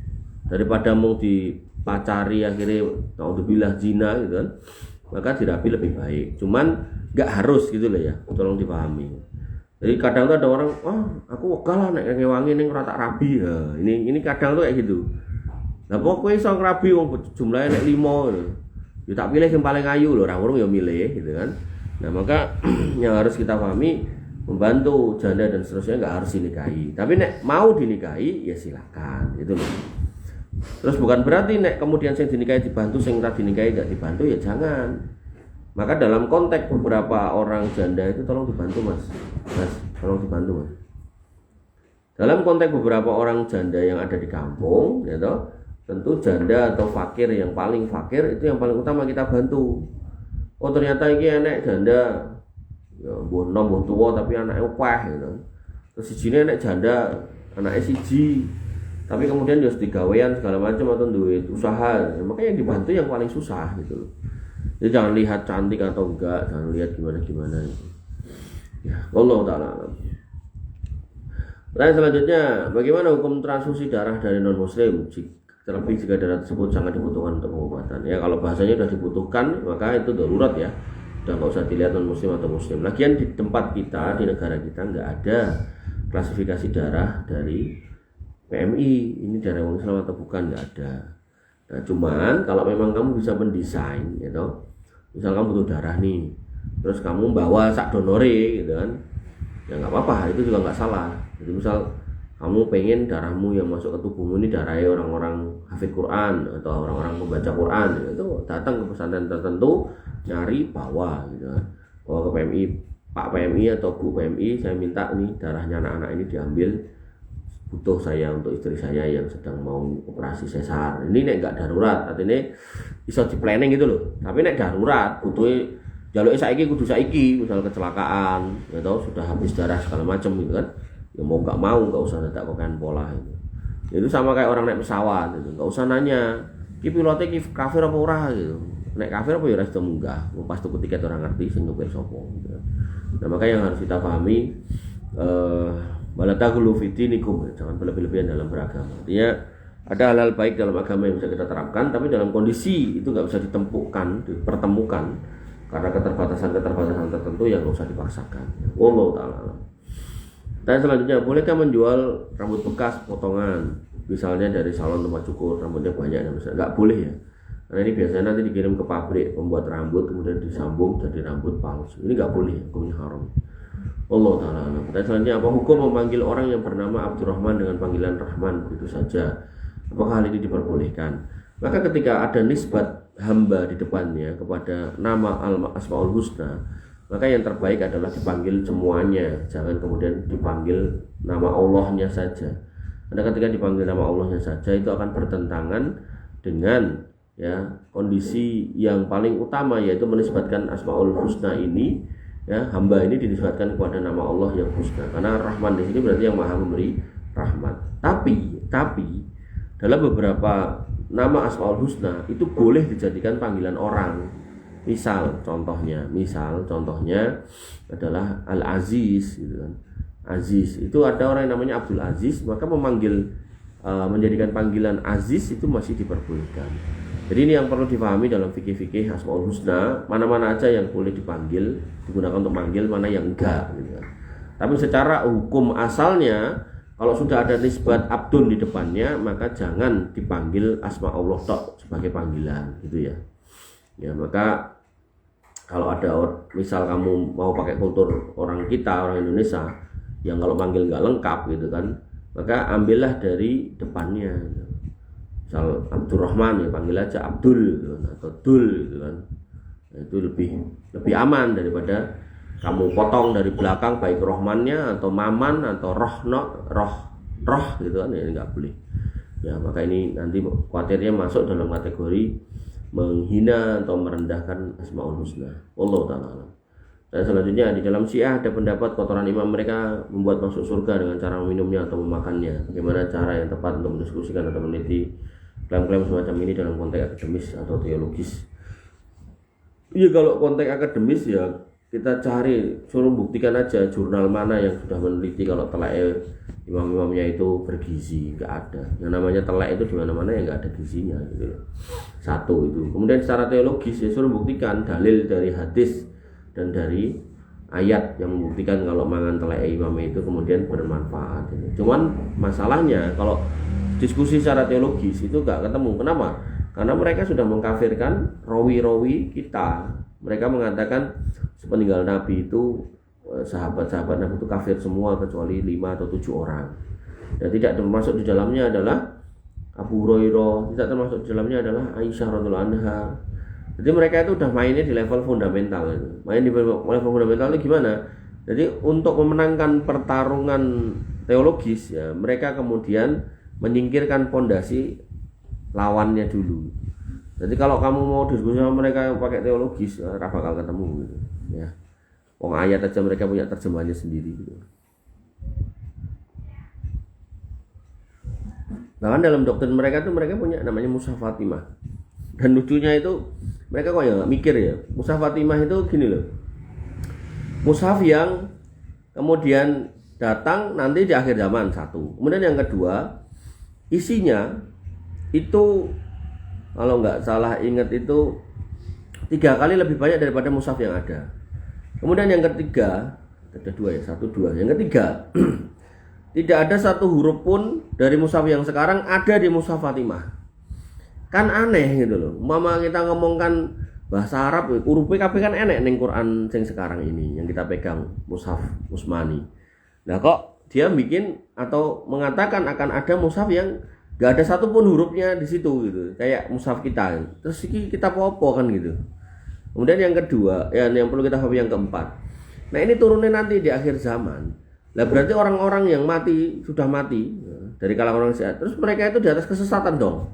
Daripada mau dipacari akhirnya naudzubillah zina gitu kan, maka dirabi lebih baik. Cuman gak harus gitu loh ya, tolong dipahami. Jadi kadang tuh ada orang, aku wegah lah nek ngewangi ning ora tak rabi. Nah, ini kadang tuh kayak gitu. Lah kok kowe iso ngrabi wong jumlahe nek 5 gitu. Ya tak pilih yang paling ayu loh, orang urung ya milih gitu kan. Nah, maka yang harus kita pahami, membantu janda dan seterusnya nggak harus dinikahi. Tapi nek mau dinikahi ya silakan gitu loh. Terus bukan berarti nek kemudian yang dinikahi dibantu, yang tak dinikahi nggak dibantu ya jangan. Maka dalam konteks beberapa orang janda itu tolong dibantu mas, tolong dibantu mas. Dalam konteks beberapa orang janda yang ada di kampung, ya toh, tentu janda atau fakir yang paling fakir itu yang paling utama kita bantu. Oh ternyata ini enek janda ya mbuh nom mbuh tuwa tapi anake akeh gitu. Terus sijine nek janda anake siji tapi kemudian ya digawean segala macam atau duit usaha, makanya yang dibantu yang paling susah gitu loh. Jadi jangan lihat cantik atau enggak, jangan lihat gimana gitu. Ya, Allah taala. Pertanyaan selanjutnya, bagaimana hukum transfusi darah dari non muslim terlebih jika darah tersebut sangat dibutuhkan untuk pengobatan? Ya kalau bahasanya sudah dibutuhkan maka itu darurat ya. Udah nggak usah dilihat non muslim atau muslim. Lagian di tempat kita, di negara kita nggak ada klasifikasi darah dari PMI, ini darah orang Islam atau bukan, nggak ada. Nah cuman kalau memang kamu bisa mendesain gitu, misal kamu butuh darah nih, terus kamu bawa sak donore gitu kan, ya nggak apa-apa, itu juga nggak salah. Jadi misal kamu pengen darahmu yang masuk ke tubuhmu ini darahnya orang-orang hafid Quran atau orang-orang pembaca Quran, itu datang ke pesantren tertentu, nyari bawa gitu kan, bawa ke PMI, Pak PMI atau Bu PMI, saya minta nih darahnya anak-anak ini diambil, butuh saya untuk istri saya yang sedang mau operasi sesar. Ini nek nggak darurat, artinya bisa di planning gitu loh. Tapi nek darurat, butuh jaluk saiki kudu saiki, misal kecelakaan, atau sudah habis darah segala macam gitu kan. Ya mau nggak usah dadak kokan pola itu. Itu sama kayak orang naik pesawat gitu, nggak usah nanya, ki pilotnya ki kafir apa ora gitu. Nek kafir apa ya ora munggah, pas tuku tiket orang ngerti sing nyopir sapa gitu. Nah, maka yang harus kita pahami balatagulu fitinikum, jangan berlebih-lebihan dalam beragama. Artinya ada hal-hal baik dalam agama yang bisa kita terapkan, tapi dalam kondisi itu nggak bisa dipertemukan karena keterbatasan tertentu yang nggak usah dipaksakan. Wallahu ta'ala. Dan selanjutnya, bolehkah menjual rambut bekas potongan, misalnya dari salon tempat cukur, rambutnya banyak, misalnya nggak boleh ya, karena ini biasanya nanti dikirim ke pabrik pembuat rambut kemudian disambung jadi rambut palsu. Ini nggak boleh, hukumnya haram. Allah Ta'ala. Pertanyaan selanjutnya, apa hukum memanggil orang yang bernama Abdurrahman dengan panggilan Rahman begitu saja? Apakah hal ini diperbolehkan? Maka ketika ada nisbat hamba di depannya kepada nama Asmaul Husna, maka yang terbaik adalah dipanggil semuanya, jangan kemudian dipanggil nama Allahnya saja. Karena ketika dipanggil nama Allahnya saja itu akan bertentangan dengan kondisi yang paling utama, yaitu menisbatkan Asmaul Husna ini, hamba ini dinisbatkan kepada nama Allah yang husna. Karena Rahman di sini berarti yang Maha memberi rahmat. Tapi dalam beberapa nama Asmaul Husna itu boleh dijadikan panggilan orang. Misal contohnya adalah Al-Aziz gitu kan. Aziz itu ada orang yang namanya Abdul Aziz, maka menjadikan panggilan Aziz itu masih diperbolehkan. Jadi ini yang perlu dipahami dalam fikih-fikih Asmaul Husna, mana-mana aja yang boleh dipanggil, digunakan untuk manggil, mana yang enggak gitu kan. Tapi secara hukum asalnya, kalau sudah ada nisbat Abdul di depannya, maka jangan dipanggil Asma Allah tok sebagai panggilan gitu ya. Ya, maka kalau ada misal kamu mau pakai kultur orang kita, orang Indonesia, yang kalau manggil nggak lengkap gitu kan, maka ambillah dari depannya. Misal Abdurrahman, ya panggil aja Abdul gitu kan, atau Dul gitu kan. Nah, itu lebih aman daripada kamu potong dari belakang baik Rohmannya atau Maman atau roh gitu kan, ya nggak boleh. Ya, maka ini nanti khawatirnya masuk dalam kategori menghina atau merendahkan Asmaul Husna. Wallahu ta'ala alam. Dan selanjutnya di dalam Syiah ada pendapat kotoran imam mereka membuat masuk surga dengan cara meminumnya atau memakannya. Bagaimana cara yang tepat untuk mendiskusikan atau meneliti klaim-klaim semacam ini dalam konteks akademis atau teologis? Iya, kalau konteks akademis ya kita cari, suruh buktikan aja jurnal mana yang sudah meneliti kalau telek imam-imamnya itu bergizi. Nggak ada. Yang namanya telek itu di mana-mana ya nggak ada gizinya gitu. Satu itu. Kemudian secara teologis ya suruh buktikan dalil dari hadis dan dari ayat yang membuktikan kalau mangan telek imam itu kemudian bermanfaat. Cuman masalahnya kalau diskusi secara teologis itu nggak ketemu. Kenapa? Karena mereka sudah mengkafirkan rawi-rawi kita. Mereka mengatakan sepeninggal Nabi itu sahabat-sahabat Nabi itu kafir semua kecuali 5 atau 7 orang. Dan tidak termasuk di dalamnya adalah Abu Hurairah, tidak termasuk di dalamnya adalah Aisyah radhiyallahu anha. Jadi mereka itu udah mainnya di level fundamental itu. Main di level fundamental itu gimana? Jadi untuk memenangkan pertarungan teologis ya, mereka kemudian menyingkirkan pondasi lawannya dulu. Jadi kalau kamu mau diskusi sama mereka yang pakai teologis, ya, bakal ketemu gitu. Ya. Wong ayat aja mereka punya terjemahannya sendiri gitu. Bahkan dalam doktrin mereka tuh mereka punya namanya Mushaf Fatimah. Dan lucunya itu mereka kok ya nggak mikir ya. Mushaf Fatimah itu gini loh. Mushaf yang kemudian datang nanti di akhir zaman satu. Kemudian yang kedua isinya itu kalau nggak salah ingat itu 3 kali lebih banyak daripada mushaf yang ada. Kemudian yang ketiga ada 2 ya, 1 2. Yang ketiga tidak ada satu huruf pun dari mushaf yang sekarang ada di Mushaf Fatimah. Kan aneh gitu loh. Mama kita ngomongkan bahasa Arab, hurufnya kabeh kan enek ning Quran sing sekarang ini yang kita pegang Mushaf Utsmani. Nah kok dia bikin atau mengatakan akan ada mushaf yang gak ada satupun hurufnya di situ gitu, kayak mushaf kita. Terus ini kita apa kan gitu. Kemudian yang kedua, yang perlu kita pahami yang keempat. Nah ini turunnya nanti di akhir zaman. Lah berarti orang-orang yang sudah mati dari kalangan orang sehat. Terus mereka itu di atas kesesatan dong.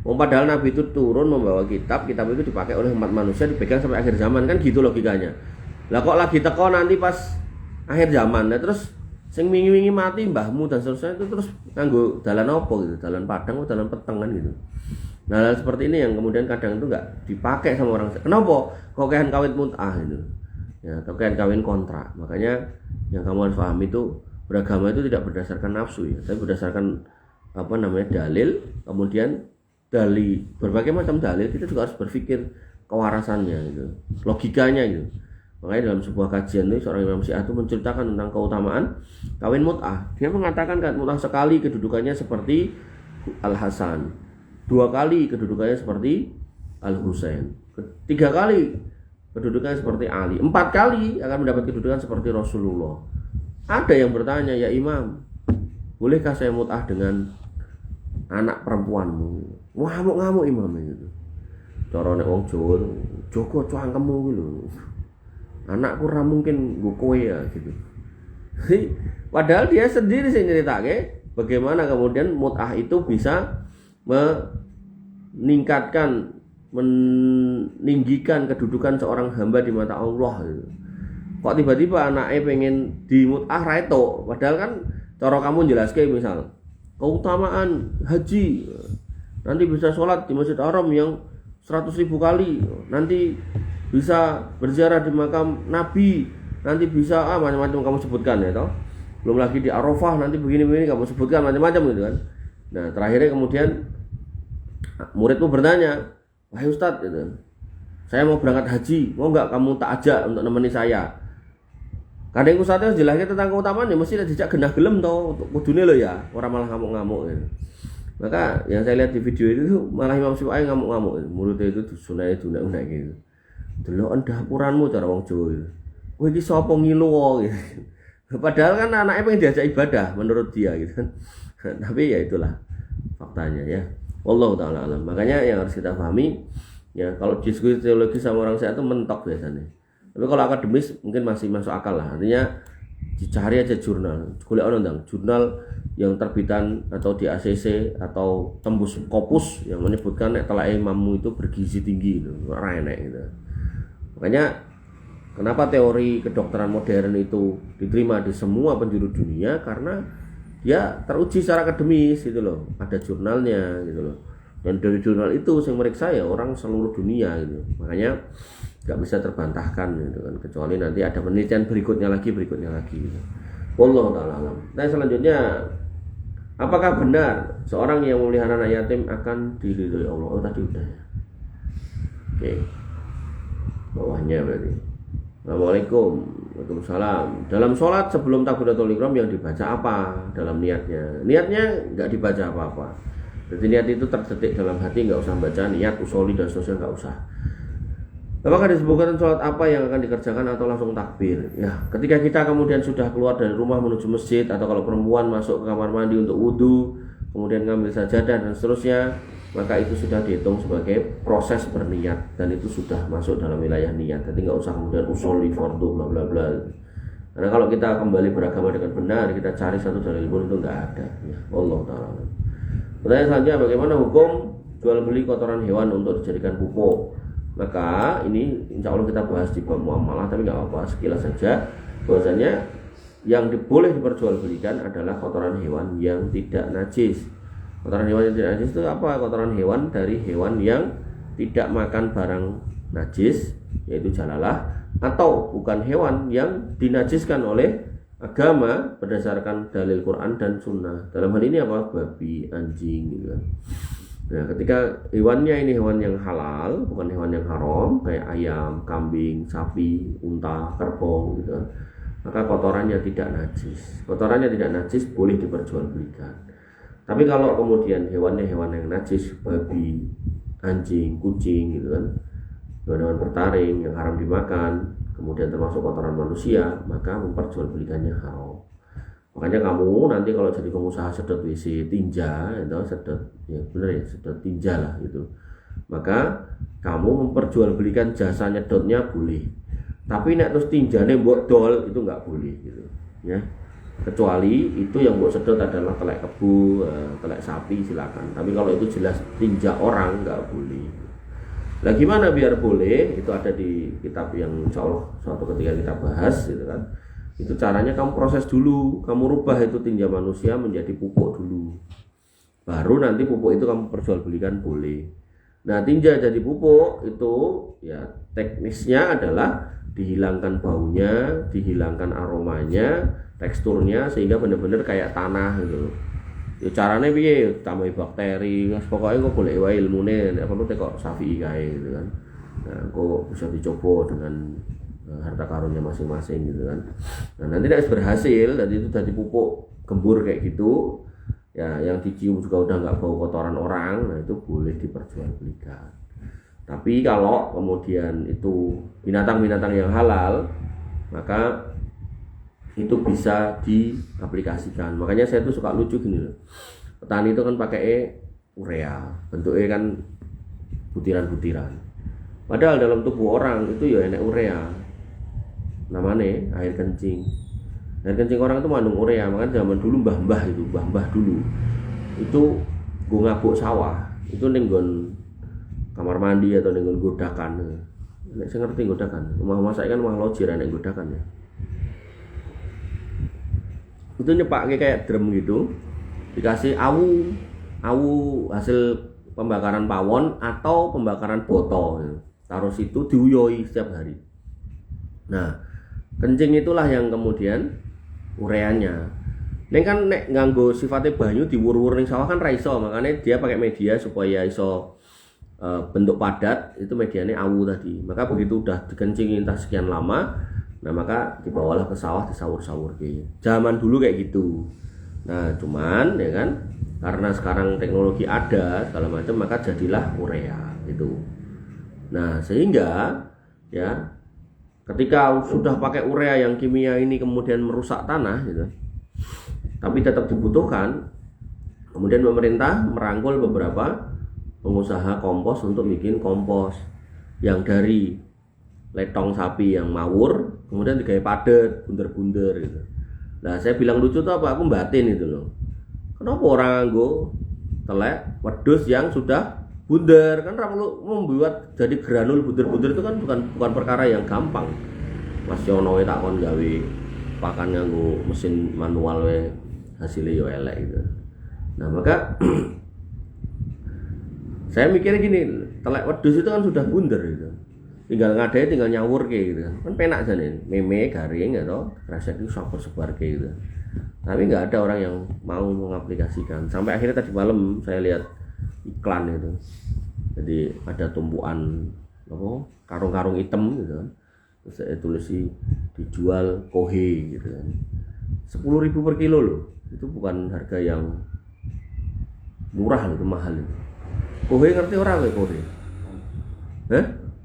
Padahal Nabi itu turun membawa kitab itu dipakai oleh umat manusia, dipegang sampai akhir zaman kan gitu logikanya. Lah kok lagi teko nanti pas akhir zaman. Nah terus sing wingi-wingi mati mbahmu dan seterusnya itu terus nganggo dalan apa gitu, dalan padang atau dalan peteng kan gitu. Nah hal seperti ini yang kemudian kadang itu nggak dipakai sama orang. Kenapa? Kokehan kawin mut'ah gitu. Ya, kokehan kawin kontrak. Makanya yang kamu harus paham itu beragama itu tidak berdasarkan nafsu ya, tapi berdasarkan dalil. Kemudian dari berbagai macam dalil kita juga harus berpikir kewarasannya gitu, logikanya gitu. Makanya dalam sebuah kajian itu seorang Imam Syiah itu menceritakan tentang keutamaan kawin mut'ah. Dia mengatakan kawin mut'ah sekali kedudukannya seperti Al-Hasan, 2 kali kedudukannya seperti Al-Husain, 3 kali
kedudukan seperti Ali, 4 kali akan mendapat kedudukan seperti Rasulullah. Ada yang bertanya, ya Imam, bolehkah saya mut'ah dengan anak perempuanmu? Ngamuk-ngamuk Imam itu. Cara nek wong Jawa, Joko cangkemmu kuwi lho. Anakku ora mungkin nggo kowe ya gitu. Padahal dia sendiri sing nyeritake bagaimana kemudian mut'ah itu bisa meningkatkan, meninggikan kedudukan seorang hamba di mata Allah gitu. Kok tiba-tiba anaknya pengen di mut'ah ra etuk, padahal kan cara kamu jelaske misal keutamaan haji, nanti bisa sholat di Masjid Haram yang 100.000 kali, nanti bisa berziarah di makam Nabi, nanti bisa macam-macam kamu sebutkan ya toh. Belum lagi di Arafah nanti begini-begini kamu sebutkan macam-macam gitu kan. Nah, terakhirnya kemudian muridmu bertanya, "Wahai Ustadz gitu, saya mau berangkat haji, mau enggak kamu tak ajak untuk nemeni saya?" Kadang Ustadznya jelasnya tentang keutamaan ya mesti dijak genah gelem toh, untuk kudune lo ya, orang malah ngamuk-ngamuk gitu. Maka yang saya lihat di video itu malah Imam Syafi'i ngamuk-ngamuk, muridnya itu sunai dunak-dunak gitu. Deloken dapuranmu cara wong Jawa itu. Kowe iki sapa ngilu gitu. Padahal kan anaknya pengen diajak ibadah menurut dia gitu kan. Tapi ya itulah faktanya ya. Wallahu taala alam. Makanya yang harus kita pahami ya, kalau diskusi teologi sama orang sehat itu mentok biasanya. Tapi kalau akademis mungkin masih masuk akal lah. Artinya dicari aja jurnal. Golek ono ndang jurnal yang terbitan atau di ACC atau tembus Scopus yang menyebutkan nek telake imammu itu bergizi tinggi gitu. Ora enek gitu. Makanya kenapa teori kedokteran modern itu diterima di semua penjuru dunia, karena dia teruji secara akademis gitu loh. Ada jurnalnya gitu loh. Dan dari jurnal itu yang meriksa ya orang seluruh dunia gitu. Makanya nggak bisa terbantahkan gitu kan, kecuali nanti ada penelitian berikutnya lagi gitu. Wallahu ta'ala alam. Nah selanjutnya, apakah benar seorang yang memelihara anak yatim akan diridhoi Allah? Oh tadi udah ya. Oke. Bawahnya berarti. Assalamualaikum. Waalaikumsalam. Dalam sholat sebelum takbiratul ihram yang dibaca apa dalam niatnya? Niatnya nggak dibaca apa-apa. Berarti niat itu terdetik dalam hati, nggak usah baca niat usoli dan seterusnya, nggak usah. Apakah disebutkan sholat apa yang akan dikerjakan atau langsung takbir? Ya, ketika kita kemudian sudah keluar dari rumah menuju masjid, atau kalau perempuan masuk ke kamar mandi untuk wudhu, kemudian ngambil sajadah dan seterusnya, maka itu sudah dihitung sebagai proses berniat dan itu sudah masuk dalam wilayah niat. Jadi nggak usah kemudian usolli fardu bla bla bla. Karena kalau kita kembali beragama dengan benar, kita cari satu dalil pun itu nggak ada. Ya, Allah Taala. Pertanyaan selanjutnya, bagaimana hukum jual beli kotoran hewan untuk dijadikan pupuk? Maka ini insya Allah kita bahas di bab muamalah, tapi nggak apa-apa, sekilas saja bahwasanya yang boleh diperjualbelikan adalah kotoran hewan yang tidak najis. Kotoran hewan yang tidak najis itu apa? Kotoran hewan dari hewan yang tidak makan barang najis, yaitu jalalah, atau bukan hewan yang dinajiskan oleh agama berdasarkan dalil Quran dan Sunnah. Dalam hal ini apa? Babi, anjing gitu kan. Nah, ketika hewannya ini hewan yang halal, bukan hewan yang haram, kayak ayam, kambing, sapi, unta, kerbau gitu, maka kotorannya tidak najis. Kotorannya tidak najis boleh diperjualbelikan. Tapi kalau kemudian hewannya hewan yang najis, babi, anjing, kucing gitu kan, hewan-hewan bertaring yang haram dimakan, kemudian termasuk kotoran manusia, maka memperjualbelikannya haram. Makanya kamu nanti kalau jadi pengusaha sedot WC tinja, itu sedot, ya benar ya, sedot tinja lah gitu, maka kamu memperjualbelikan jasa nyedotnya boleh. Tapi nek terus tinjane mbok dol itu nggak boleh gitu, ya. Kecuali itu yang mbok sedot adalah telek kebu, telek sapi silakan. Tapi kalau itu jelas tinja orang nggak boleh. Nah gimana biar boleh? Itu ada di kitab yang insya Allah suatu ketika kita bahas gitu kan. Itu caranya kamu proses dulu, kamu rubah itu tinja manusia menjadi pupuk dulu, baru nanti pupuk itu kamu perjualbelikan boleh. Nah tinja jadi pupuk itu ya teknisnya adalah dihilangkan baunya, dihilangkan aromanya, teksturnya, sehingga benar-benar kayak tanah gitu. Ya caranya piye? Tambahi bakteri, pokoknya kok boleh wae ilmune, nek perlu kok Syafi'i kae gitu kan. Nah, kok bisa dicoba dengan harta karunnya masing-masing gitu kan. Nah nanti nek berhasil, dan itu jadi pupuk gembur kayak gitu, ya yang dicium juga udah nggak bau kotoran orang, nah itu boleh diperjualbelikan. Tapi kalau kemudian itu binatang-binatang yang halal, maka itu bisa diaplikasikan. Makanya saya tuh suka lucu gini loh. Petani itu kan pakai urea, bentuknya kan butiran-butiran. Padahal dalam tubuh orang itu ya enek urea. Namanya air kencing. Air kencing orang itu mengandung urea. Makanya zaman dulu mbah-mbah dulu itu gue ngabuk sawah. Itu nenggon kamar mandi atau nenggon godakan. Nek saya ngerti godakan. Rumah masak kan rumah lojir nek godakan ya. Itu nyepak kayak drum gitu, dikasih awu hasil pembakaran pawon atau pembakaran boto, taruh situ diuyoi setiap hari. Nah, kencing itulah yang kemudian ureanya. Neng kan nek nganggo sifatnya banyu diwur-wur ning sawah kan ra iso, makanya dia pakai media supaya iso bentuk padat, itu medianya awu tadi. Maka begitu udah dikencingin entah sekian lama, nah maka dibawalah ke sawah disawur-sawur gitu. Zaman dulu kayak gitu. Nah, cuman ya kan karena sekarang teknologi ada segala macam, maka jadilah urea itu. Nah, sehingga ya ketika sudah pakai urea yang kimia ini kemudian merusak tanah gitu, tapi tetap dibutuhkan, kemudian pemerintah merangkul beberapa pengusaha kompos untuk bikin kompos yang dari letong sapi yang mawur kemudian digawe padet, bunder-bunder gitu. Nah, saya bilang lucu tuh apa? Aku batin itu loh. Kenapa orang nganggo telek wedhus yang sudah bundar? Kan perlu membuat jadi granul bunder-bunder itu kan bukan perkara yang gampang. Mas Yono tak kon gawe pakan nganggo mesin manual we hasilnya yo elek gitu. Nah, maka saya mikirnya gini, telek wedhus itu kan sudah bundar gitu. Tinggal ngadai, tinggal nyawur kayak gitu kan penak aja nih, meme garing atau resek itu sebar kayak gitu. Tapi nggak ada orang yang mau mengaplikasikan. Sampai akhirnya tadi malam saya lihat iklan itu, jadi ada tumpuan apa karung-karung hitam gitu kan, terus saya tulisi dijual kohe gitu kan, 10.000 per kilo loh. Itu bukan harga yang murah loh, itu mahal itu. Kohe ngerti orang ya kohe?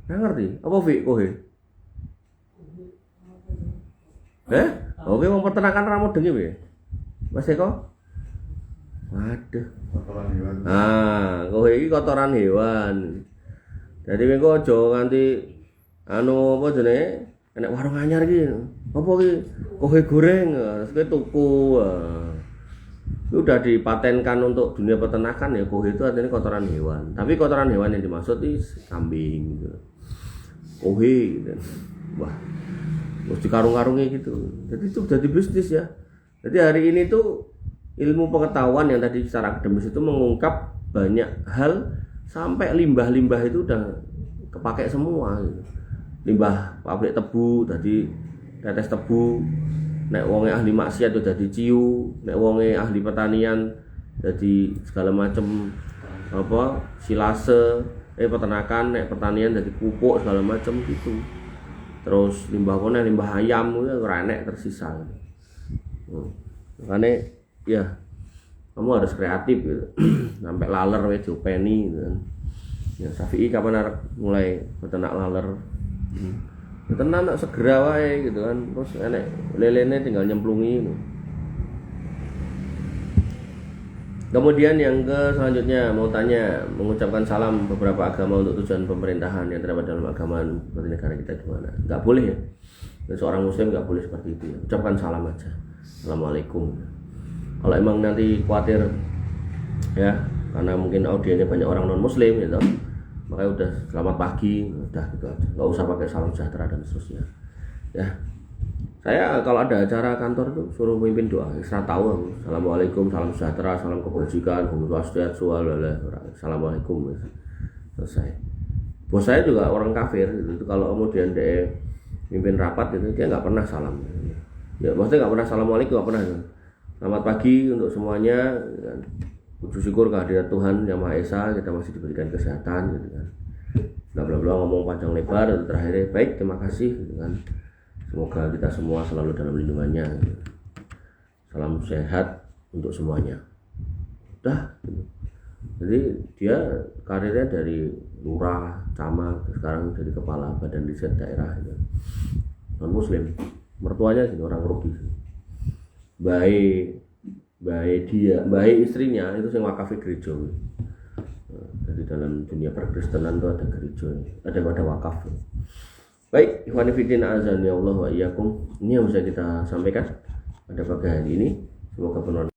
Nggak ngerti. Apa Vi kohe? Oke, mau peternakan rambut dengi ya, Mas Eko? Waduh.
Kotoran hewan.
Kohe ini kotoran hewan. Jadi mengko aja nganti anu apa jenenge? Enek warung anyar iki. Apa iki? Kohe goreng, terus kowe tuku. Itu udah dipatenkan untuk dunia peternakan ya, kohe itu artinya kotoran hewan. Tapi kotoran hewan yang dimaksud itu kambing gitu. Kohe gitu. Wah, terus di karung-karungnya gitu. Jadi itu jadi bisnis ya. Jadi hari ini tuh ilmu pengetahuan yang tadi secara akademis itu mengungkap banyak hal, sampai limbah-limbah itu udah kepake semua gitu. Limbah pabrik tebu tadi, tetes tebu, nek wonge ahli maksiat itu jadi ciu, nek wonge ahli pertanian jadi segala macam apa silase, peternakan, nek pertanian jadi pupuk segala macam gitu. Terus limbah kone, limbah ayam itu ora enek tersisa. Makanya ya kamu harus kreatif gitu. Sampai laler we diopeni gitu kan. Ya Syafi'i kapan arep mulai peternak laler? Tenan nak segera wae gitu kan. Terus enek lelene tinggal nyemplungi gitu. Kemudian yang selanjutnya mau tanya, mengucapkan salam beberapa agama untuk tujuan pemerintahan yang terdapat dalam agama seperti negara kita gimana? Enggak boleh ya. Dan seorang muslim enggak boleh seperti itu ya. Ucapkan salam aja. Assalamualaikum. Kalau emang nanti khawatir ya, karena mungkin audiennya banyak orang non muslim gitu, makanya udah selamat pagi, udah gitu aja. Enggak usah pakai salam sejahtera dan seterusnya. Ya. Saya kalau ada acara kantor tuh suruh mimpin doa, saya tahu aku. Assalamualaikum, salam sejahtera, salam kebajikan, Om Swastiastu, assalamualaikum. Selesai. Bos saya juga orang kafir gitu. Itu kalau kemudian dia mimpin rapat gitu, dia nggak pernah salam. Ya, maksudnya nggak pernah assalamualaikum, nggak pernah. Selamat pagi untuk semuanya. Puji syukur kehadirat Tuhan Yang Maha Esa, kita masih diberikan kesehatan gitu kan. Bla bla bla ngomong panjang lebar, dan terakhirnya baik, terima kasih gitu kan. Semoga kita semua selalu dalam lindungannya. Salam sehat untuk semuanya. Udah. Jadi dia karirnya dari lurah, camat, sekarang jadi kepala badan riset daerah gitu. Non muslim, mertuanya sih orang Robi. Baik istrinya itu yang wakafi gereja. Jadi dalam dunia perkristenan itu ada gereja, ada wakaf. Baik, ikhwan fillah azan ya Allah wa iyyakum. Ini yang bisa kita sampaikan pada pagi hari ini. Semoga bermanfaat.